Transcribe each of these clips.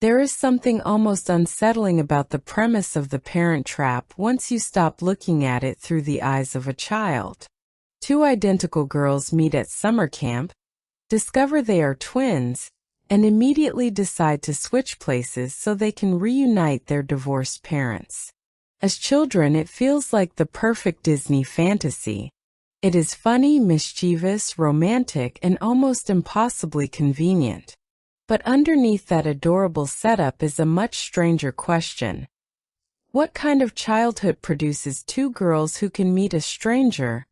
There is something almost unsettling about the premise of The Parent Trap once you stop looking at it through the eyes of a child. Two identical girls meet at summer camp, discover they are twins, and immediately decide to switch places so they can reunite their divorced parents. As children, it feels like the perfect Disney fantasy. It is funny, mischievous, romantic, and almost impossibly convenient. But underneath that adorable setup is a much stranger question. What kind of childhood produces two girls who can meet a stranger,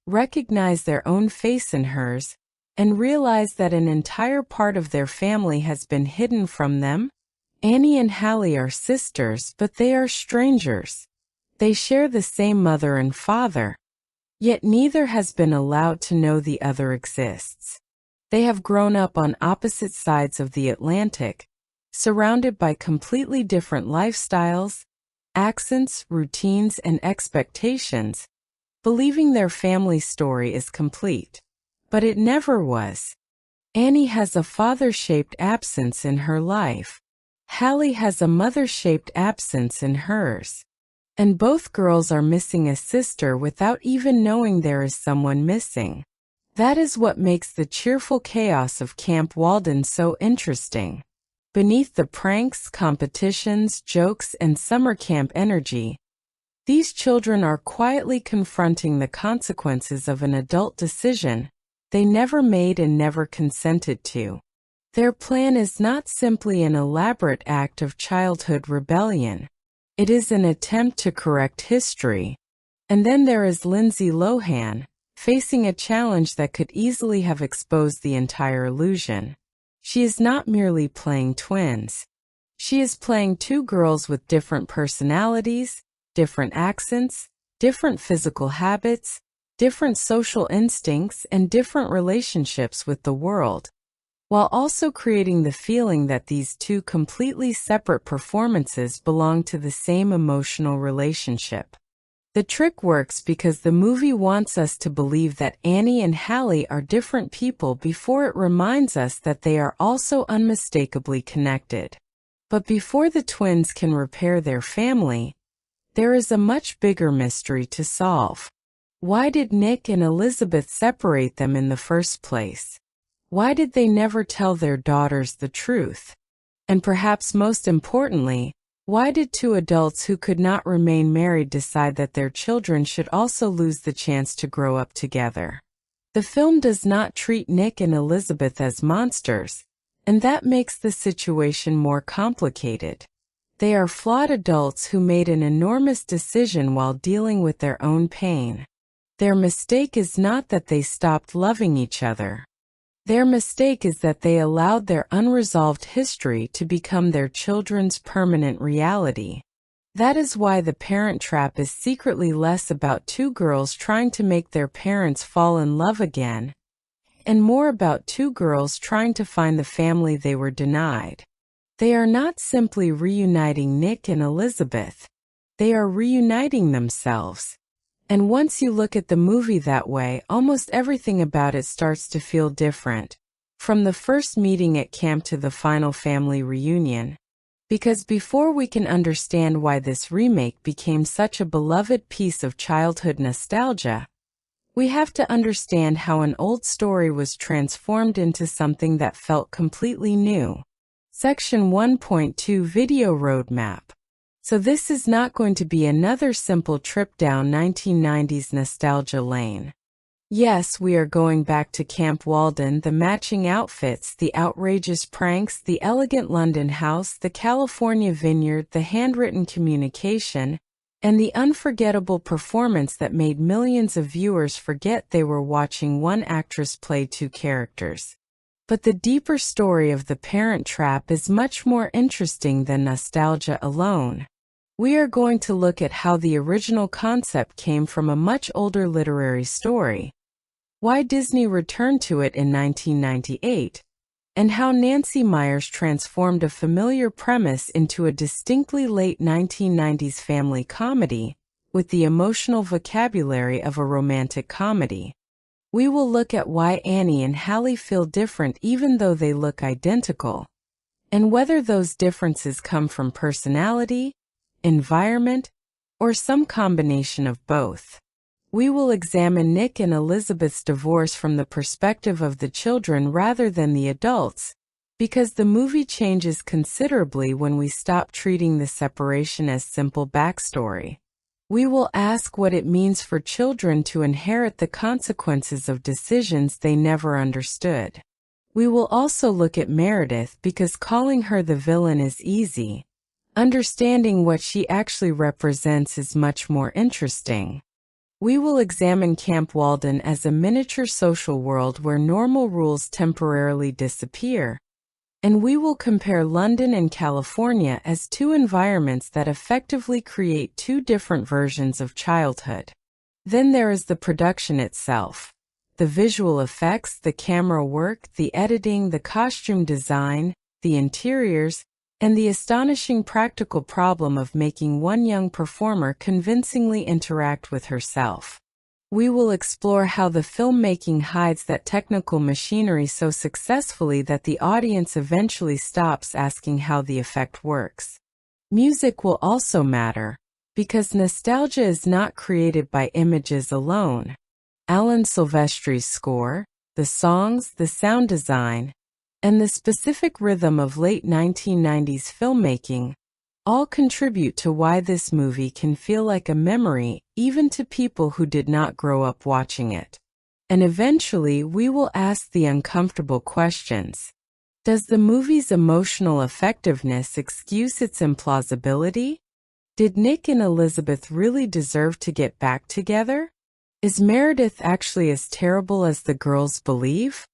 recognize their own face in hers, and realize that an entire part of their family has been hidden from them? Annie and Hallie are sisters, but they are strangers. They share the same mother and father, yet neither has been allowed to know the other exists. They have grown up on opposite sides of the Atlantic, surrounded by completely different lifestyles, accents, routines, and expectations, believing their family story is complete. But it never was. Annie has a father-shaped absence in her life. Hallie has a mother-shaped absence in hers. And both girls are missing a sister without even knowing there is someone missing. That is what makes the cheerful chaos of Camp Walden so interesting. Beneath the pranks, competitions, jokes, and summer camp energy, these children are quietly confronting the consequences of an adult decision they never made and never consented to. Their plan is not simply an elaborate act of childhood rebellion. It is an attempt to correct history. And then there is Lindsay Lohan, facing a challenge that could easily have exposed the entire illusion. She is not merely playing twins. She is playing two girls with different personalities, different accents, different physical habits, different social instincts, and different relationships with the world, while also creating the feeling that these two completely separate performances belong to the same emotional relationship. The trick works because the movie wants us to believe that Annie and Hallie are different people before it reminds us that they are also unmistakably connected. But before the twins can repair their family, there is a much bigger mystery to solve. Why did Nick and Elizabeth separate them in the first place? Why did they never tell their daughters the truth? And perhaps most importantly, why did two adults who could not remain married decide that their children should also lose the chance to grow up together? The film does not treat Nick and Elizabeth as monsters, and that makes the situation more complicated. They are flawed adults who made an enormous decision while dealing with their own pain. Their mistake is not that they stopped loving each other. Their mistake is that they allowed their unresolved history to become their children's permanent reality. That is why The Parent Trap is secretly less about two girls trying to make their parents fall in love again, and more about two girls trying to find the family they were denied. They are not simply reuniting Nick and Elizabeth. They are reuniting themselves. And once you look at the movie that way, almost everything about it starts to feel different. From the first meeting at camp to the final family reunion. Because before we can understand why this remake became such a beloved piece of childhood nostalgia, we have to understand how an old story was transformed into something that felt completely new. Section 1.2 Video Roadmap. So this is not going to be another simple trip down 1990s nostalgia lane. Yes, we are going back to Camp Walden, the matching outfits, the outrageous pranks, the elegant London house, the California vineyard, the handwritten communication, and the unforgettable performance that made millions of viewers forget they were watching one actress play two characters. But the deeper story of The Parent Trap is much more interesting than nostalgia alone. We are going to look at how the original concept came from a much older literary story, why Disney returned to it in 1998, and how Nancy Meyers transformed a familiar premise into a distinctly late 1990s family comedy, with the emotional vocabulary of a romantic comedy. We will look at why Annie and Hallie feel different even though they look identical, and whether those differences come from personality, environment, or some combination of both. We will examine Nick and Elizabeth's divorce from the perspective of the children rather than the adults, because the movie changes considerably when we stop treating the separation as simple backstory. We will ask what it means for children to inherit the consequences of decisions they never understood. We will also look at Meredith because calling her the villain is easy. Understanding what she actually represents is much more interesting. We will examine Camp Walden as a miniature social world where normal rules temporarily disappear. And we will compare London and California as two environments that effectively create two different versions of childhood. Then there is the production itself. The visual effects, the camera work, the editing, the costume design, the interiors, and the astonishing practical problem of making one young performer convincingly interact with herself. We will explore how the filmmaking hides that technical machinery so successfully that the audience eventually stops asking how the effect works. Music will also matter, because nostalgia is not created by images alone. Alan Silvestri's score, the songs, the sound design, and the specific rhythm of late 1990s filmmaking all contribute to why this movie can feel like a memory even to people who did not grow up watching it. And eventually we will ask the uncomfortable questions. Does the movie's emotional effectiveness excuse its implausibility? Did Nick and Elizabeth really deserve to get back together? Is Meredith actually as terrible as the girls believe?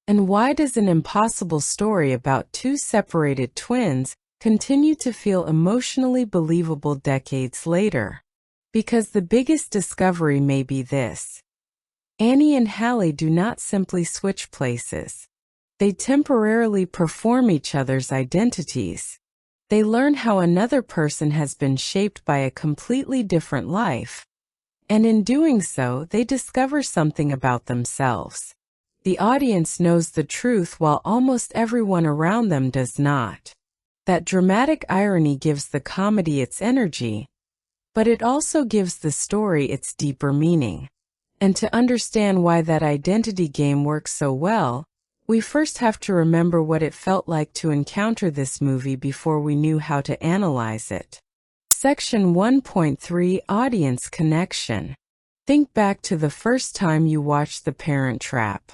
And why does an impossible story about two separated twins continue to feel emotionally believable decades later? Because the biggest discovery may be this. Annie and Hallie do not simply switch places. They temporarily perform each other's identities. They learn how another person has been shaped by a completely different life. And in doing so, they discover something about themselves. The audience knows the truth while almost everyone around them does not. That dramatic irony gives the comedy its energy, but it also gives the story its deeper meaning. And to understand why that identity game works so well, we first have to remember what it felt like to encounter this movie before we knew how to analyze it. Section 1.3 Audience Connection. Think back to the first time you watched The Parent Trap.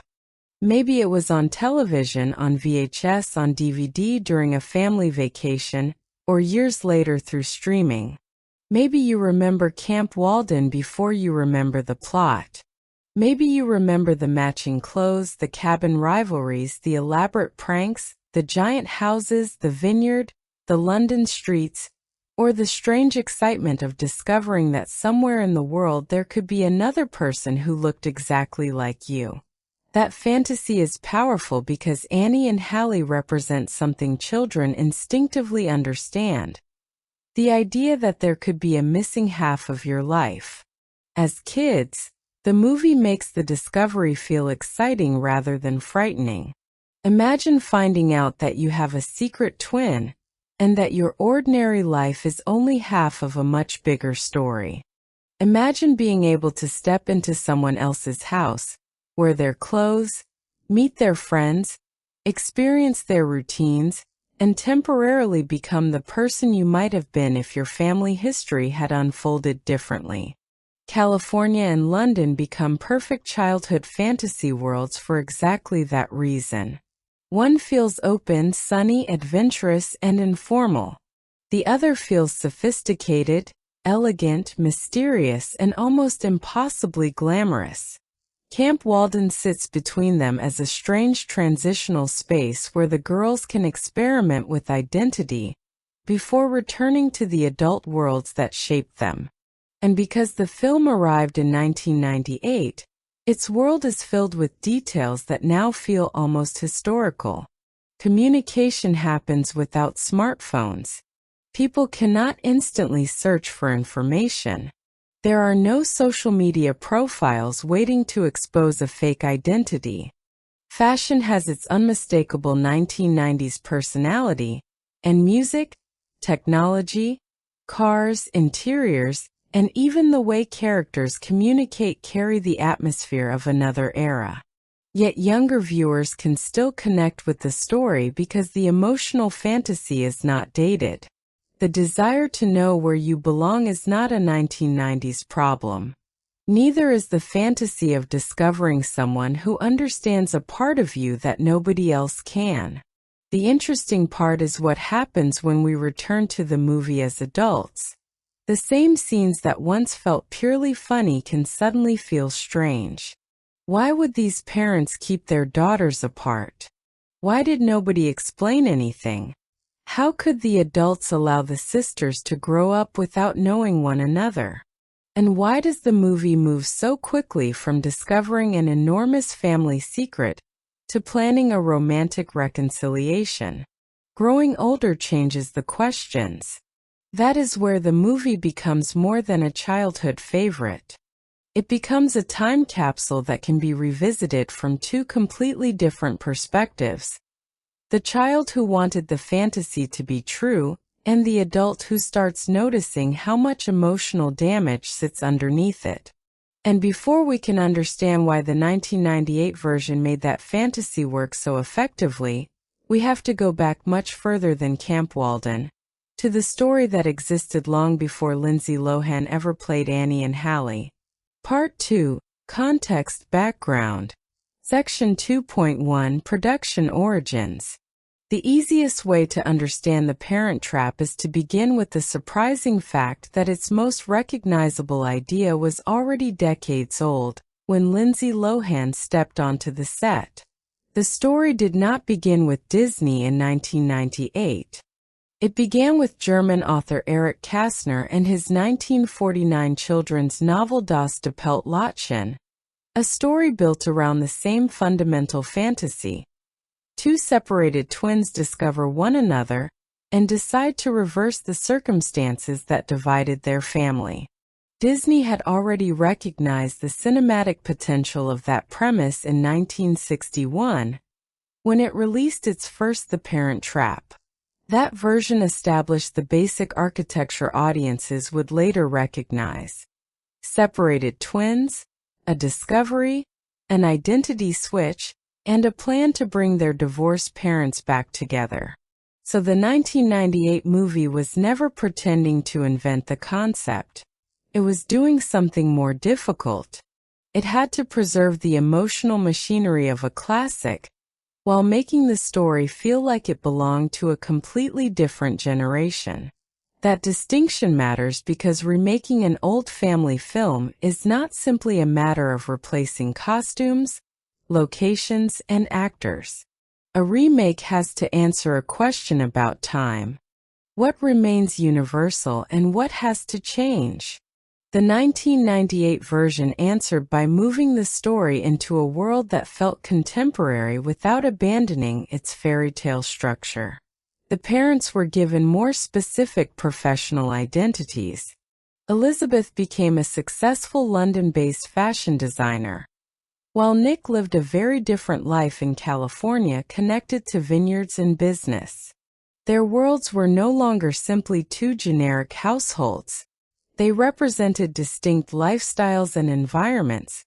Maybe it was on television, on VHS, on DVD during a family vacation, or years later through streaming. Maybe you remember Camp Walden before you remember the plot. Maybe you remember the matching clothes, the cabin rivalries, the elaborate pranks, the giant houses, the vineyard, the London streets, or the strange excitement of discovering that somewhere in the world there could be another person who looked exactly like you. That fantasy is powerful because Annie and Hallie represent something children instinctively understand. The idea that there could be a missing half of your life. As kids, the movie makes the discovery feel exciting rather than frightening. Imagine finding out that you have a secret twin, and that your ordinary life is only half of a much bigger story. Imagine being able to step into someone else's house, wear their clothes, meet their friends, experience their routines, and temporarily become the person you might have been if your family history had unfolded differently. California and London become perfect childhood fantasy worlds for exactly that reason. One feels open, sunny, adventurous, and informal. The other feels sophisticated, elegant, mysterious, and almost impossibly glamorous. Camp Walden sits between them as a strange transitional space where the girls can experiment with identity before returning to the adult worlds that shaped them. And because the film arrived in 1998, its world is filled with details that now feel almost historical. Communication happens without smartphones. People cannot instantly search for information. There are no social media profiles waiting to expose a fake identity. Fashion has its unmistakable 1990s personality, and music, technology, cars, interiors, and even the way characters communicate carry the atmosphere of another era. Yet younger viewers can still connect with the story because the emotional fantasy is not dated. The desire to know where you belong is not a 1990s problem. Neither is the fantasy of discovering someone who understands a part of you that nobody else can. The interesting part is what happens when we return to the movie as adults. The same scenes that once felt purely funny can suddenly feel strange. Why would these parents keep their daughters apart? Why did nobody explain anything? How could the adults allow the sisters to grow up without knowing one another? And why does the movie move so quickly from discovering an enormous family secret to planning a romantic reconciliation? Growing older changes the questions. That is where the movie becomes more than a childhood favorite. It becomes a time capsule that can be revisited from two completely different perspectives. The child who wanted the fantasy to be true, and the adult who starts noticing how much emotional damage sits underneath it. And before we can understand why the 1998 version made that fantasy work so effectively, we have to go back much further than Camp Walden, to the story that existed long before Lindsay Lohan ever played Annie and Hallie. Part 2, Context Background. Section 2.1, Production Origins. The easiest way to understand The Parent Trap is to begin with the surprising fact that its most recognizable idea was already decades old when Lindsay Lohan stepped onto the set. The story did not begin with Disney in 1998. It began with German author Erich Kästner and his 1949 children's novel Das Doppeltläutchen, a story built around the same fundamental fantasy. Two separated twins discover one another and decide to reverse the circumstances that divided their family. Disney had already recognized the cinematic potential of that premise in 1961 when it released its first The Parent Trap. That version established the basic architecture audiences would later recognize: separated twins, a discovery, an identity switch, and a plan to bring their divorced parents back together. So the 1998 movie was never pretending to invent the concept. It was doing something more difficult. It had to preserve the emotional machinery of a classic, while making the story feel like it belonged to a completely different generation. That distinction matters because remaking an old family film is not simply a matter of replacing costumes, locations, and actors. A remake has to answer a question about time. What remains universal and what has to change? The 1998 version answered by moving the story into a world that felt contemporary without abandoning its fairy tale structure. The parents were given more specific professional identities. Elizabeth became a successful London-based fashion designer, while Nick lived a very different life in California connected to vineyards and business. Their worlds were no longer simply two generic households. They represented distinct lifestyles and environments,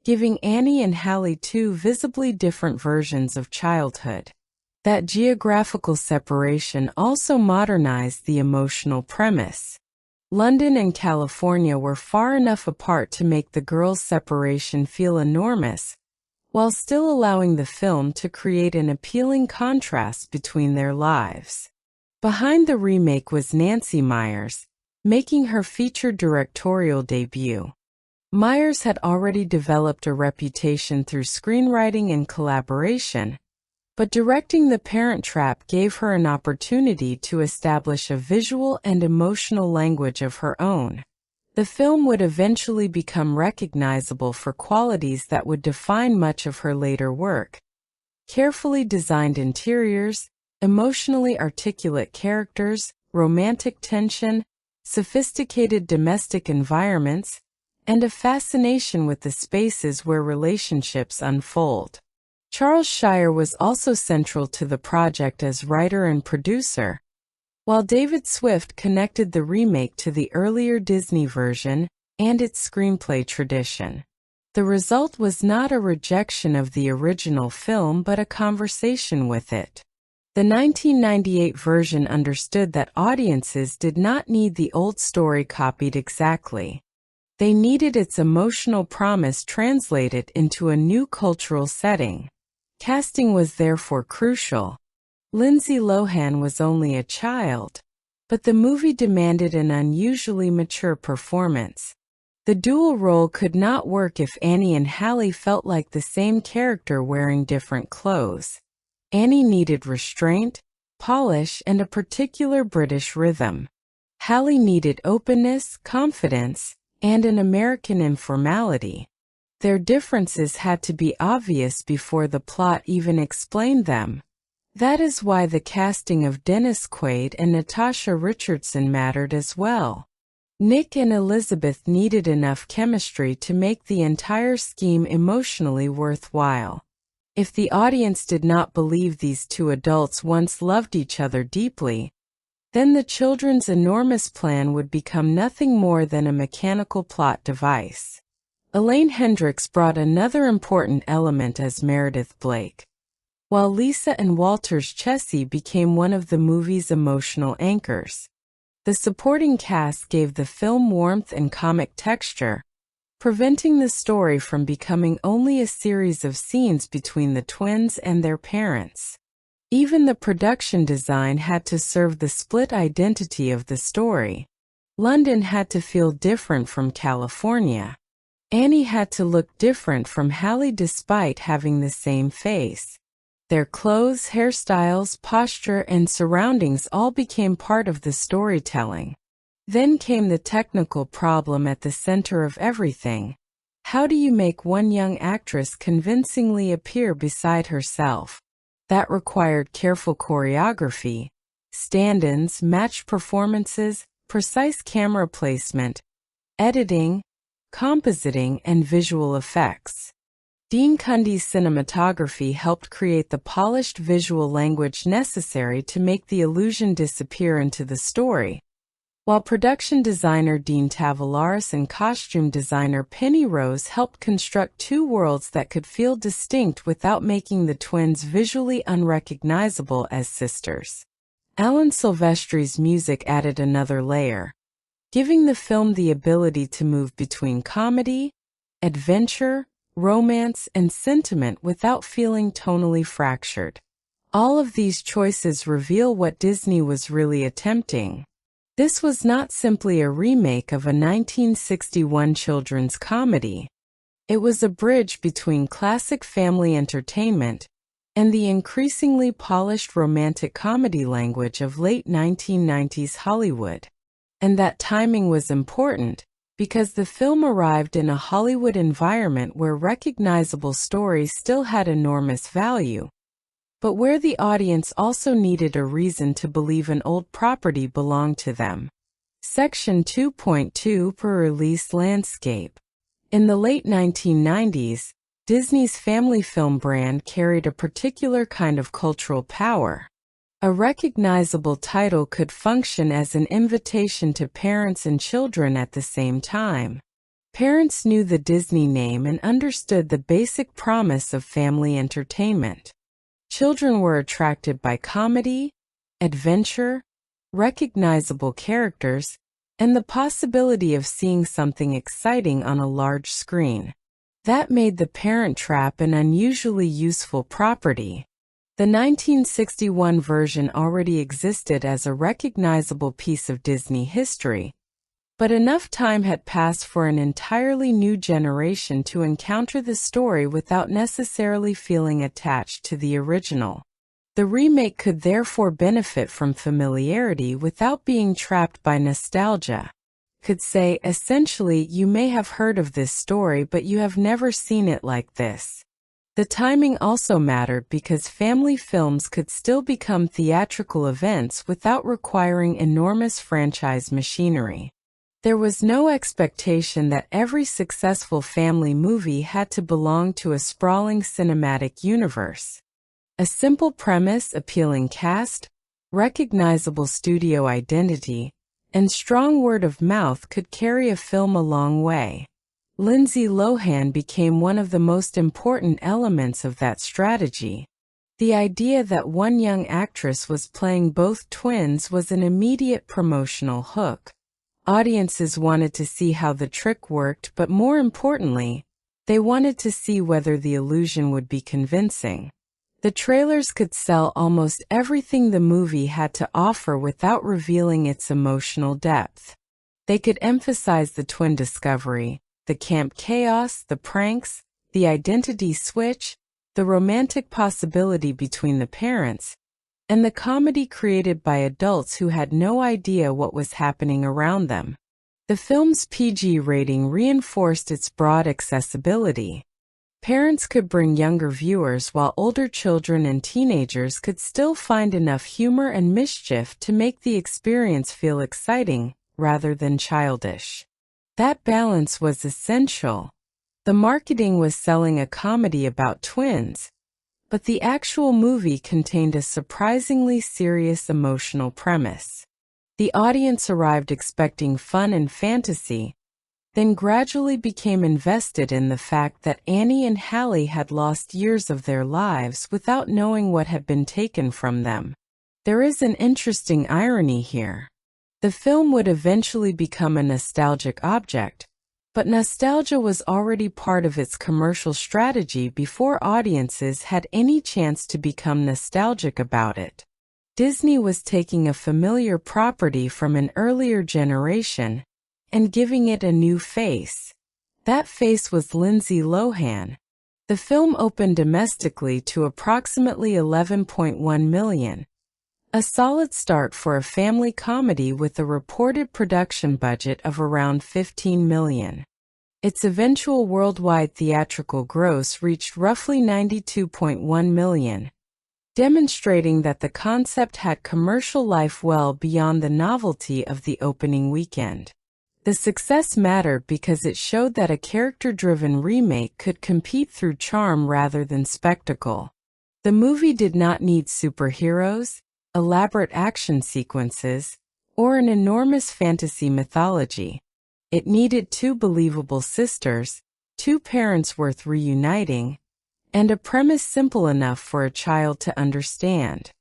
giving Annie and Hallie two visibly different versions of childhood. That geographical separation also modernized the emotional premise. London and California were far enough apart to make the girls' separation feel enormous, while still allowing the film to create an appealing contrast between their lives. Behind the remake was Nancy Meyers, making her feature directorial debut. Meyers had already developed a reputation through screenwriting and collaboration, but directing The Parent Trap gave her an opportunity to establish a visual and emotional language of her own. The film would eventually become recognizable for qualities that would define much of her later work: carefully designed interiors, emotionally articulate characters, romantic tension, sophisticated domestic environments, and a fascination with the spaces where relationships unfold. Charles Shire was also central to the project as writer and producer, while David Swift connected the remake to the earlier Disney version and its screenplay tradition. The result was not a rejection of the original film but a conversation with it. The 1998 version understood that audiences did not need the old story copied exactly. They needed its emotional promise translated into a new cultural setting. Casting was therefore crucial. Lindsay Lohan was only a child, but the movie demanded an unusually mature performance. The dual role could not work if Annie and Hallie felt like the same character wearing different clothes. Annie needed restraint, polish, and a particular British rhythm. Hallie needed openness, confidence, and an American informality. Their differences had to be obvious before the plot even explained them. That is why the casting of Dennis Quaid and Natasha Richardson mattered as well. Nick and Elizabeth needed enough chemistry to make the entire scheme emotionally worthwhile. If the audience did not believe these two adults once loved each other deeply, then the children's enormous plan would become nothing more than a mechanical plot device. Elaine Hendricks brought another important element as Meredith Blake, while Lisa and Walter's Chessie became one of the movie's emotional anchors. The supporting cast gave the film warmth and comic texture, preventing the story from becoming only a series of scenes between the twins and their parents. Even the production design had to serve the split identity of the story. London had to feel different from California. Annie had to look different from Hallie despite having the same face. Their clothes, hairstyles, posture, and surroundings all became part of the storytelling. Then came the technical problem at the center of everything. How do you make one young actress convincingly appear beside herself? That required careful choreography, stand-ins, matched performances, precise camera placement, editing, compositing, and visual effects. Dean Cundy's cinematography helped create the polished visual language necessary to make the illusion disappear into the story, while production designer Dean Tavoularis and costume designer Penny Rose helped construct two worlds that could feel distinct without making the twins visually unrecognizable as sisters. Alan Silvestri's music added another layer, giving the film the ability to move between comedy, adventure, romance, and sentiment without feeling tonally fractured. All of these choices reveal what Disney was really attempting. This was not simply a remake of a 1961 children's comedy. It was a bridge between classic family entertainment and the increasingly polished romantic comedy language of late 1990s Hollywood. And that timing was important, because the film arrived in a Hollywood environment where recognizable stories still had enormous value, but where the audience also needed a reason to believe an old property belonged to them. Section 2.2 Per-release landscape. In the late 1990s, Disney's family film brand carried a particular kind of cultural power. A recognizable title could function as an invitation to parents and children at the same time. Parents knew the Disney name and understood the basic promise of family entertainment. Children were attracted by comedy, adventure, recognizable characters, and the possibility of seeing something exciting on a large screen. That made The Parent Trap an unusually useful property. The 1961 version already existed as a recognizable piece of Disney history, but enough time had passed for an entirely new generation to encounter the story without necessarily feeling attached to the original. The remake could therefore benefit from familiarity without being trapped by nostalgia. Could say, essentially, you may have heard of this story, but you have never seen it like this. The timing also mattered because family films could still become theatrical events without requiring enormous franchise machinery. There was no expectation that every successful family movie had to belong to a sprawling cinematic universe. A simple premise, appealing cast, recognizable studio identity, and strong word of mouth could carry a film a long way. Lindsay Lohan became one of the most important elements of that strategy. The idea that one young actress was playing both twins was an immediate promotional hook. Audiences wanted to see how the trick worked, but more importantly, they wanted to see whether the illusion would be convincing. The trailers could sell almost everything the movie had to offer without revealing its emotional depth. They could emphasize the twin discovery, the camp chaos, the pranks, the identity switch, the romantic possibility between the parents, and the comedy created by adults who had no idea what was happening around them. The film's PG rating reinforced its broad accessibility. Parents could bring younger viewers while older children and teenagers could still find enough humor and mischief to make the experience feel exciting rather than childish. That balance was essential. The marketing was selling a comedy about twins, but the actual movie contained a surprisingly serious emotional premise. The audience arrived expecting fun and fantasy, then gradually became invested in the fact that Annie and Hallie had lost years of their lives without knowing what had been taken from them. There is an interesting irony here. The film would eventually become a nostalgic object, but nostalgia was already part of its commercial strategy before audiences had any chance to become nostalgic about it. Disney was taking a familiar property from an earlier generation and giving it a new face. That face was Lindsay Lohan. The film opened domestically to approximately $11.1 million. A solid start for a family comedy with a reported production budget of around $15 million. Its eventual worldwide theatrical gross reached roughly $92.1 million, demonstrating that the concept had commercial life well beyond the novelty of the opening weekend. The success mattered because it showed that a character-driven remake could compete through charm rather than spectacle. The movie did not need superheroes, elaborate action sequences, or an enormous fantasy mythology. It needed two believable sisters, two parents worth reuniting, and a premise simple enough for a child to understand.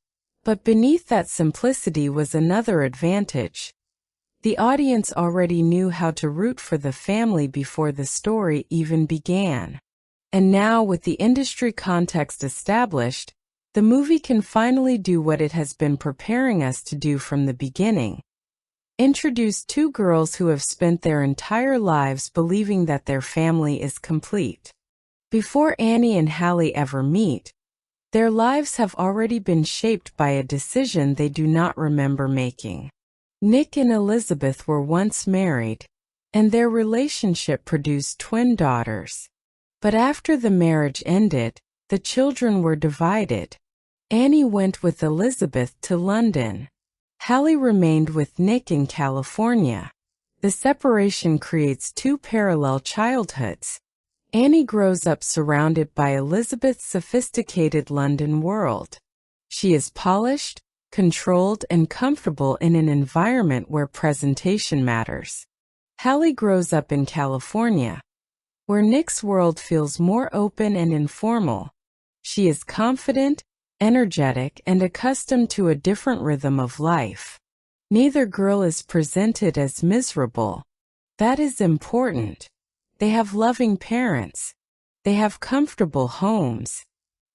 But beneath that simplicity was another advantage. The audience already knew how to root for the family before the story even began. And now, with the industry context established, the movie can finally do what it has been preparing us to do from the beginning. Introduce two girls who have spent their entire lives believing that their family is complete. Before Annie and Hallie ever meet, their lives have already been shaped by a decision they do not remember making. Nick and Elizabeth were once married, and their relationship produced twin daughters. But after the marriage ended, the children were divided. Annie went with Elizabeth to London. Hallie remained with Nick in California. The separation creates two parallel childhoods. Annie grows up surrounded by Elizabeth's sophisticated London world. She is polished, controlled, and comfortable in an environment where presentation matters. Hallie grows up in California, where Nick's world feels more open and informal. She is confident, energetic, and accustomed to a different rhythm of life. Neither girl is presented as miserable. That is important. They have loving parents. They have comfortable homes.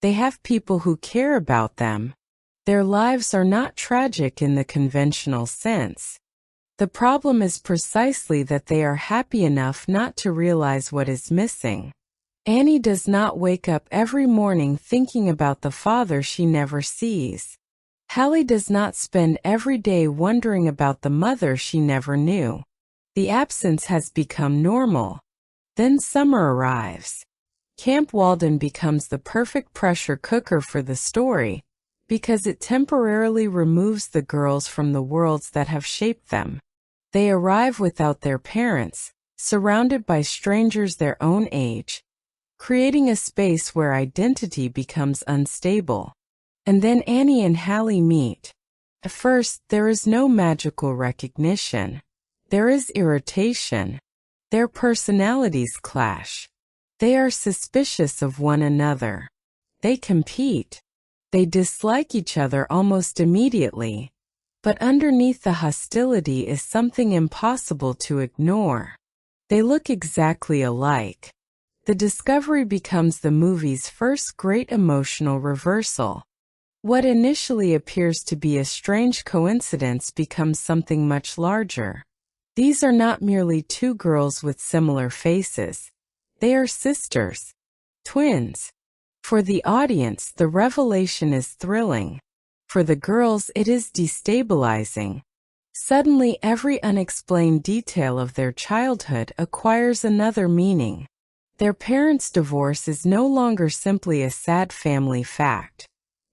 They have people who care about them. Their lives are not tragic in the conventional sense. The problem is precisely that they are happy enough not to realize what is missing. Annie does not wake up every morning thinking about the father she never sees. Hallie does not spend every day wondering about the mother she never knew. The absence has become normal. Then summer arrives. Camp Walden becomes the perfect pressure cooker for the story, because it temporarily removes the girls from the worlds that have shaped them. They arrive without their parents, surrounded by strangers their own age, creating a space where identity becomes unstable. And then Annie and Hallie meet. At first, there is no magical recognition. There is irritation. Their personalities clash. They are suspicious of one another. They compete. They dislike each other almost immediately. But underneath the hostility is something impossible to ignore. They look exactly alike. The discovery becomes the movie's first great emotional reversal. What initially appears to be a strange coincidence becomes something much larger. These are not merely two girls with similar faces. They are sisters. Twins. For the audience, the revelation is thrilling. For the girls, it is destabilizing. Suddenly, every unexplained detail of their childhood acquires another meaning. Their parents' divorce is no longer simply a sad family fact.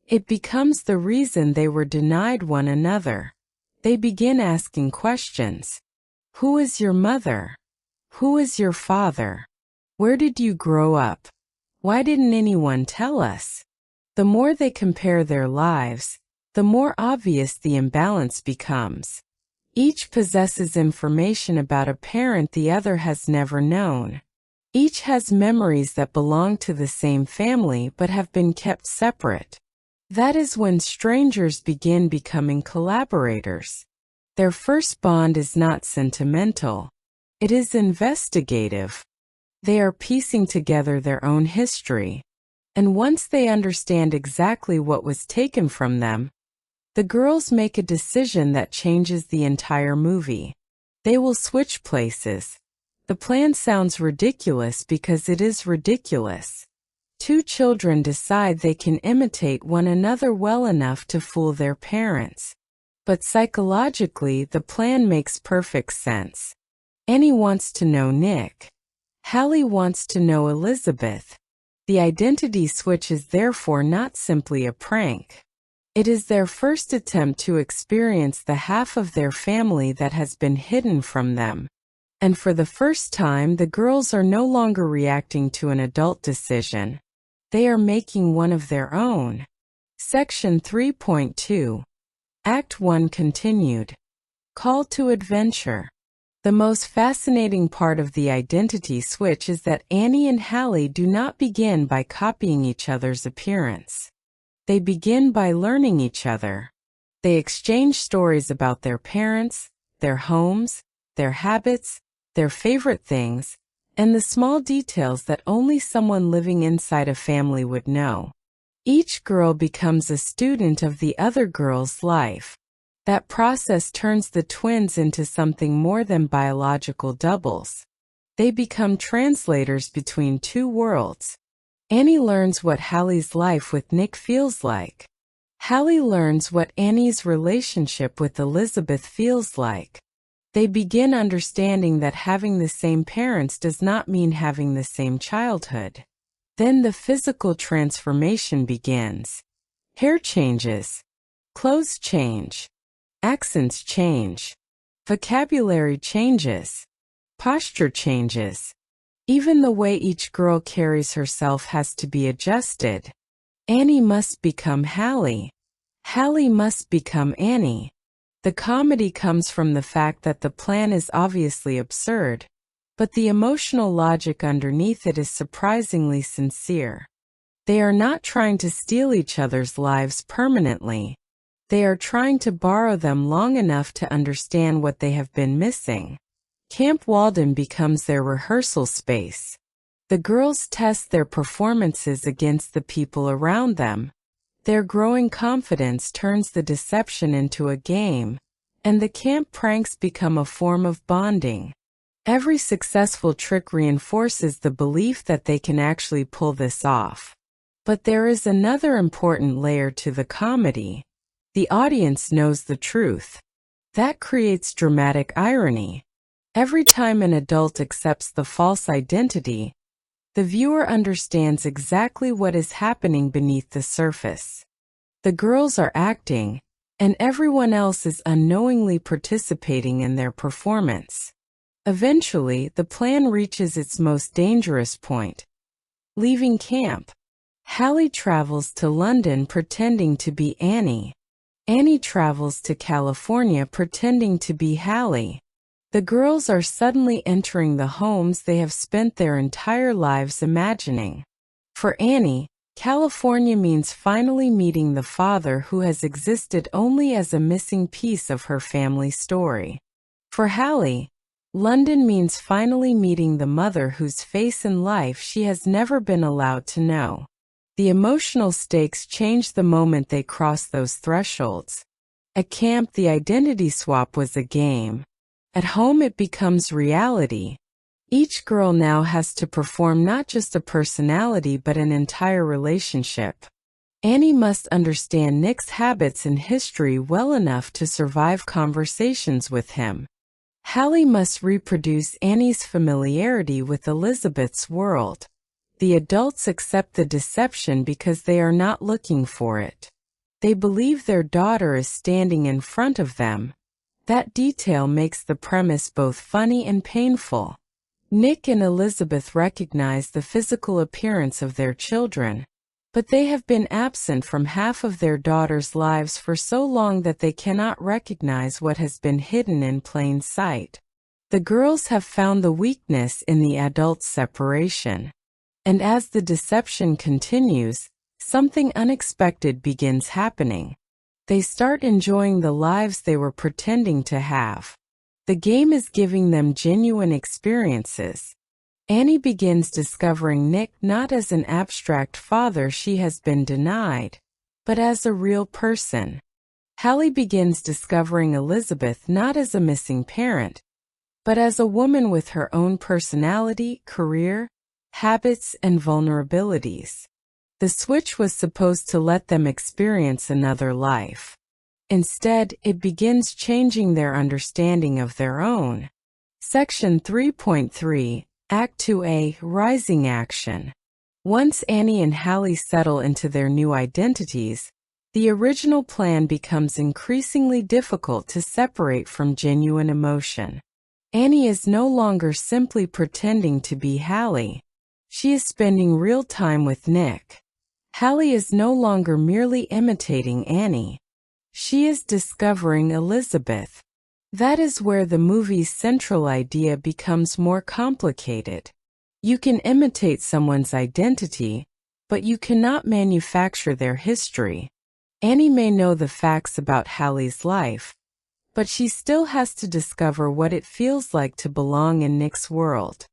It becomes the reason they were denied one another. They begin asking questions. Who is your mother? Who is your father? Where did you grow up? Why didn't anyone tell us? The more they compare their lives, the more obvious the imbalance becomes. Each possesses information about a parent the other has never known. Each has memories that belong to the same family but have been kept separate. That is when strangers begin becoming collaborators. Their first bond is not sentimental. It is investigative. They are piecing together their own history. And once they understand exactly what was taken from them, the girls make a decision that changes the entire movie. They will switch places. The plan sounds ridiculous because it is ridiculous. Two children decide they can imitate one another well enough to fool their parents. But psychologically, the plan makes perfect sense. Annie wants to know Nick. Hallie wants to know Elizabeth. The identity switch is therefore not simply a prank. It is their first attempt to experience the half of their family that has been hidden from them. And for the first time, the girls are no longer reacting to an adult decision. They are making one of their own. Section 3.2. Act 1 continued. Call to adventure. The most fascinating part of the identity switch is that Annie and Hallie do not begin by copying each other's appearance. They begin by learning each other. They exchange stories about their parents, their homes, their habits, their favorite things, and the small details that only someone living inside a family would know. Each girl becomes a student of the other girl's life. That process turns the twins into something more than biological doubles. They become translators between two worlds. Annie learns what Hallie's life with Nick feels like. Hallie learns what Annie's relationship with Elizabeth feels like. They begin understanding that having the same parents does not mean having the same childhood. Then the physical transformation begins. Hair changes. Clothes change. Accents change. Vocabulary changes. Posture changes. Even the way each girl carries herself has to be adjusted. Annie must become Hallie. Hallie must become Annie. The comedy comes from the fact that the plan is obviously absurd, but the emotional logic underneath it is surprisingly sincere. They are not trying to steal each other's lives permanently. They are trying to borrow them long enough to understand what they have been missing. Camp Walden becomes their rehearsal space. The girls test their performances against the people around them. Their growing confidence turns the deception into a game, and the camp pranks become a form of bonding. Every successful trick reinforces the belief that they can actually pull this off. But there is another important layer to the comedy. The audience knows the truth. That creates dramatic irony. Every time an adult accepts the false identity, the viewer understands exactly what is happening beneath the surface. The girls are acting, and everyone else is unknowingly participating in their performance. Eventually, the plan reaches its most dangerous point. Leaving camp, Hallie travels to London pretending to be Annie. Annie travels to California pretending to be Hallie. The girls are suddenly entering the homes they have spent their entire lives imagining. For Annie, California means finally meeting the father who has existed only as a missing piece of her family story. For Hallie, London means finally meeting the mother whose face in life she has never been allowed to know. The emotional stakes change the moment they cross those thresholds. At camp, the identity swap was a game. At home, it becomes reality. Each girl now has to perform not just a personality but an entire relationship. Annie must understand Nick's habits and history well enough to survive conversations with him. Hallie must reproduce Annie's familiarity with Elizabeth's world. The adults accept the deception because they are not looking for it. They believe their daughter is standing in front of them. That detail makes the premise both funny and painful. Nick and Elizabeth recognize the physical appearance of their children, but they have been absent from half of their daughters' lives for so long that they cannot recognize what has been hidden in plain sight. The girls have found the weakness in the adults' separation. And as the deception continues, something unexpected begins happening. They start enjoying the lives they were pretending to have. The game is giving them genuine experiences. Annie begins discovering Nick not as an abstract father she has been denied, but as a real person. Hallie begins discovering Elizabeth not as a missing parent, but as a woman with her own personality, career, habits, and vulnerabilities. The switch was supposed to let them experience another life. Instead, it begins changing their understanding of their own. Section 3.3, Act 2A, Rising Action. Once Annie and Hallie settle into their new identities, the original plan becomes increasingly difficult to separate from genuine emotion. Annie is no longer simply pretending to be Hallie. She is spending real time with Nick. Hallie is no longer merely imitating Annie. She is discovering Elizabeth. That is where the movie's central idea becomes more complicated. You can imitate someone's identity, but you cannot manufacture their history. Annie may know the facts about Hallie's life, but she still has to discover what it feels like to belong in Nick's world.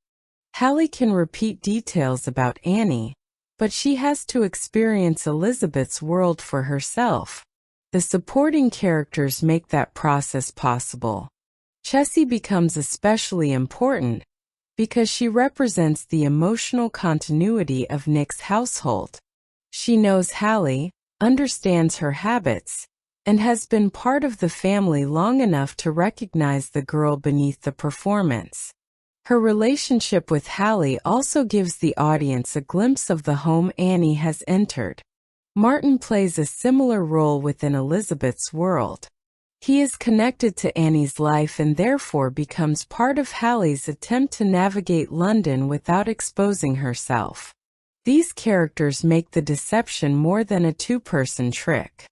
Hallie can repeat details about Annie, but she has to experience Elizabeth's world for herself. The supporting characters make that process possible. Chessie becomes especially important because she represents the emotional continuity of Nick's household. She knows Hallie, understands her habits, and has been part of the family long enough to recognize the girl beneath the performance. Her relationship with Hallie also gives the audience a glimpse of the home Annie has entered. Martin plays a similar role within Elizabeth's world. He is connected to Annie's life and therefore becomes part of Hallie's attempt to navigate London without exposing herself. These characters make the deception more than a two-person trick.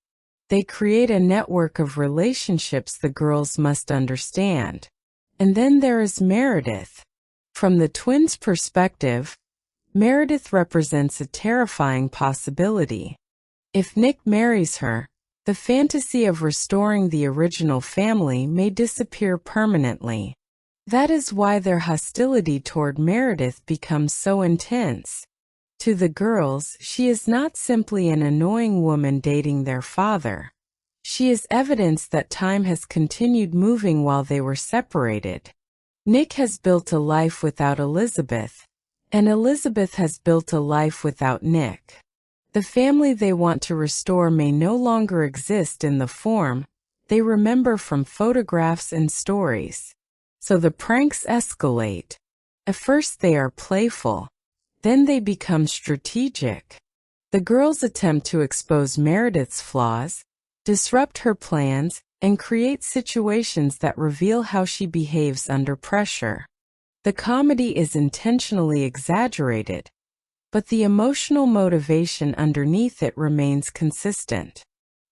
They create a network of relationships the girls must understand. And then there is Meredith. From the twins' perspective, Meredith represents a terrifying possibility. If Nick marries her, the fantasy of restoring the original family may disappear permanently. That is why their hostility toward Meredith becomes so intense. To the girls, she is not simply an annoying woman dating their father. She is evidence that time has continued moving while they were separated. Nick has built a life without Elizabeth, and Elizabeth has built a life without Nick. The family they want to restore may no longer exist in the form they remember from photographs and stories. So the pranks escalate. At first they are playful. Then they become strategic. The girls attempt to expose Meredith's flaws, disrupt her plans, and create situations that reveal how she behaves under pressure. The comedy is intentionally exaggerated, but the emotional motivation underneath it remains consistent.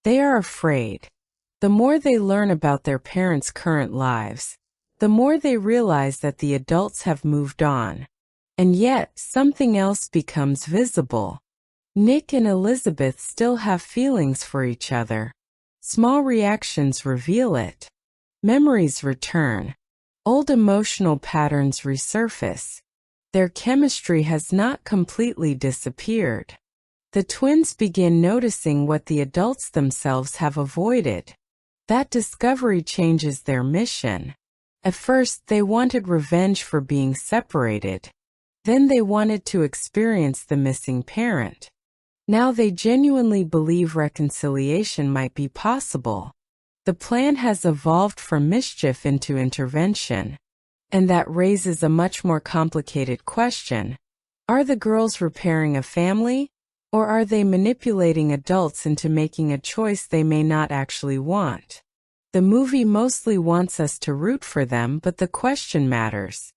They are afraid. The more they learn about their parents' current lives, the more they realize that the adults have moved on. And yet, something else becomes visible. Nick and Elizabeth still have feelings for each other. Small reactions reveal it. Memories return. Old emotional patterns resurface. Their chemistry has not completely disappeared. The twins begin noticing what the adults themselves have avoided. That discovery changes their mission. At first, they wanted revenge for being separated. Then they wanted to experience the missing parent. Now they genuinely believe reconciliation might be possible. The plan has evolved from mischief into intervention. And that raises a much more complicated question. Are the girls repairing a family, or are they manipulating adults into making a choice they may not actually want? The movie mostly wants us to root for them, but the question matters.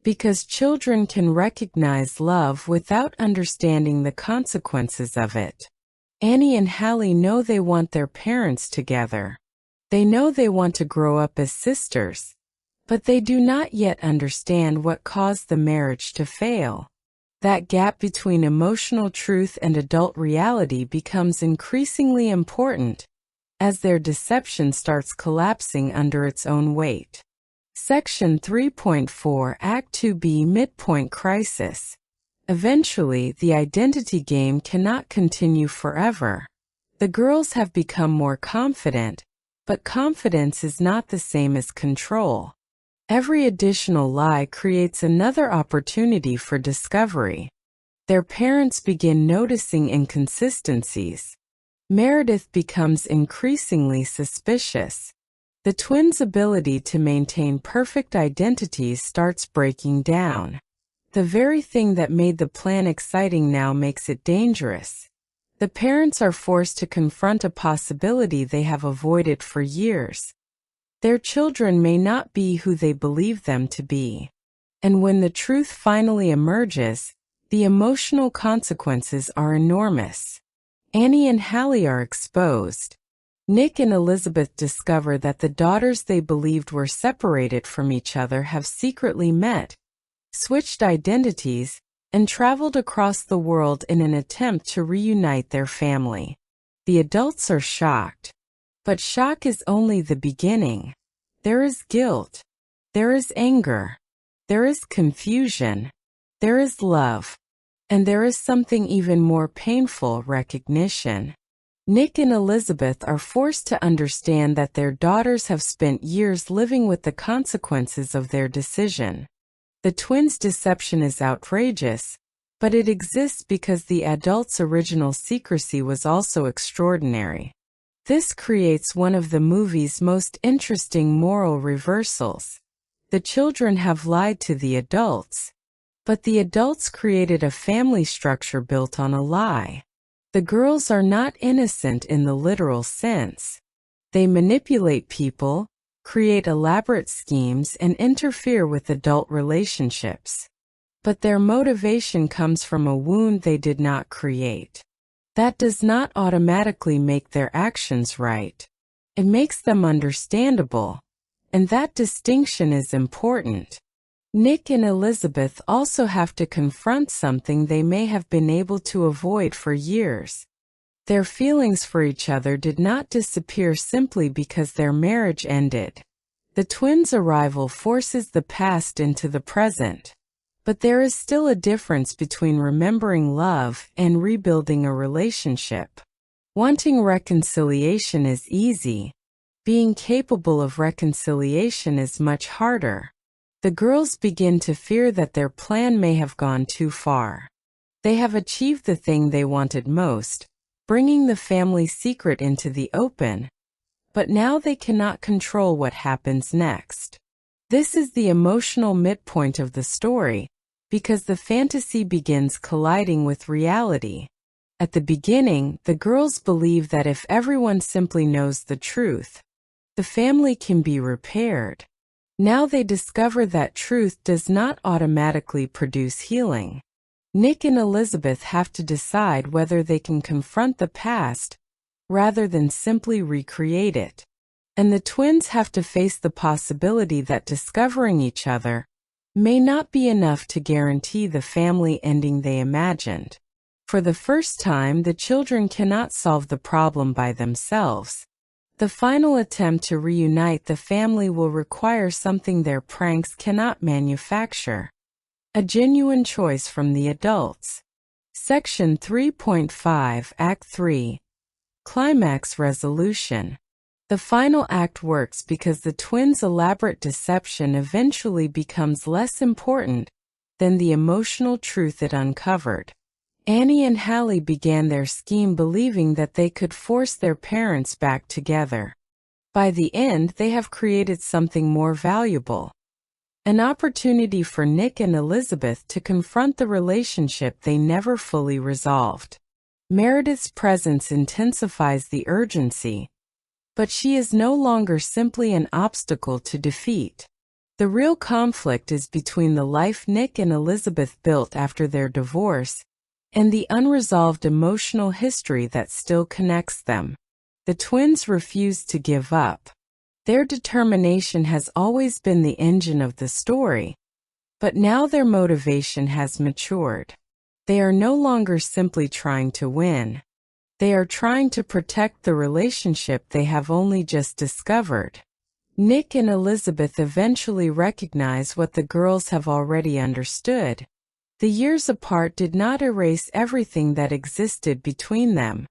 Because children can recognize love without understanding the consequences of it. Annie and Hallie know they want their parents together. They know they want to grow up as sisters. But they do not yet understand what caused the marriage to fail. That gap between emotional truth and adult reality becomes increasingly important as their deception starts collapsing under its own weight. Section 3.4 Act 2B Midpoint Crisis. Eventually, the identity game cannot continue forever. The girls have become more confident, but confidence is not the same as control. Every additional lie creates another opportunity for discovery. Their parents begin noticing inconsistencies. Meredith becomes increasingly suspicious. The twins' ability to maintain perfect identities starts breaking down. The very thing that made the plan exciting now makes it dangerous. The parents are forced to confront a possibility they have avoided for years. Their children may not be who they believe them to be. And when the truth finally emerges, the emotional consequences are enormous. Annie and Hallie are exposed. Nick and Elizabeth discover that the daughters they believed were separated from each other have secretly met, switched identities, and traveled across the world in an attempt to reunite their family. The adults are shocked. But shock is only the beginning. There is guilt. There is anger. There is confusion. There is love. And there is something even more painful: recognition. Nick and Elizabeth are forced to understand that their daughters have spent years living with the consequences of their decision. The twins' deception is outrageous, but it exists because the adults' original secrecy was also extraordinary. This creates one of the movie's most interesting moral reversals. The children have lied to the adults, but the adults created a family structure built on a lie. The girls are not innocent in the literal sense. They manipulate people, create elaborate schemes, and interfere with adult relationships. But their motivation comes from a wound they did not create. That does not automatically make their actions right. It makes them understandable. And that distinction is important. Nick and Elizabeth also have to confront something they may have been able to avoid for years. Their feelings for each other did not disappear simply because their marriage ended. The twins' arrival forces the past into the present. But there is still a difference between remembering love and rebuilding a relationship. Wanting reconciliation is easy. Being capable of reconciliation is much harder. The girls begin to fear that their plan may have gone too far. They have achieved the thing they wanted most, bringing the family secret into the open. But now they cannot control what happens next. This is the emotional midpoint of the story, because the fantasy begins colliding with reality. At the beginning, the girls believe that if everyone simply knows the truth, the family can be repaired. Now they discover that truth does not automatically produce healing. Nick and Elizabeth have to decide whether they can confront the past rather than simply recreate it. And the twins have to face the possibility that discovering each other may not be enough to guarantee the family ending they imagined. For the first time, the children cannot solve the problem by themselves. The final attempt to reunite the family will require something their pranks cannot manufacture: a genuine choice from the adults. Section 3.5, Act 3. Climax Resolution. The final act works because the twins' elaborate deception eventually becomes less important than the emotional truth it uncovered. Annie and Hallie began their scheme believing that they could force their parents back together. By the end, they have created something more valuable: an opportunity for Nick and Elizabeth to confront the relationship they never fully resolved. Meredith's presence intensifies the urgency, but she is no longer simply an obstacle to defeat. The real conflict is between the life Nick and Elizabeth built after their divorce and the unresolved emotional history that still connects them. The twins refuse to give up. Their determination has always been the engine of the story, but now their motivation has matured. They are no longer simply trying to win. They are trying to protect the relationship they have only just discovered. Nick and Elizabeth eventually recognize what the girls have already understood. The years apart did not erase everything that existed between them.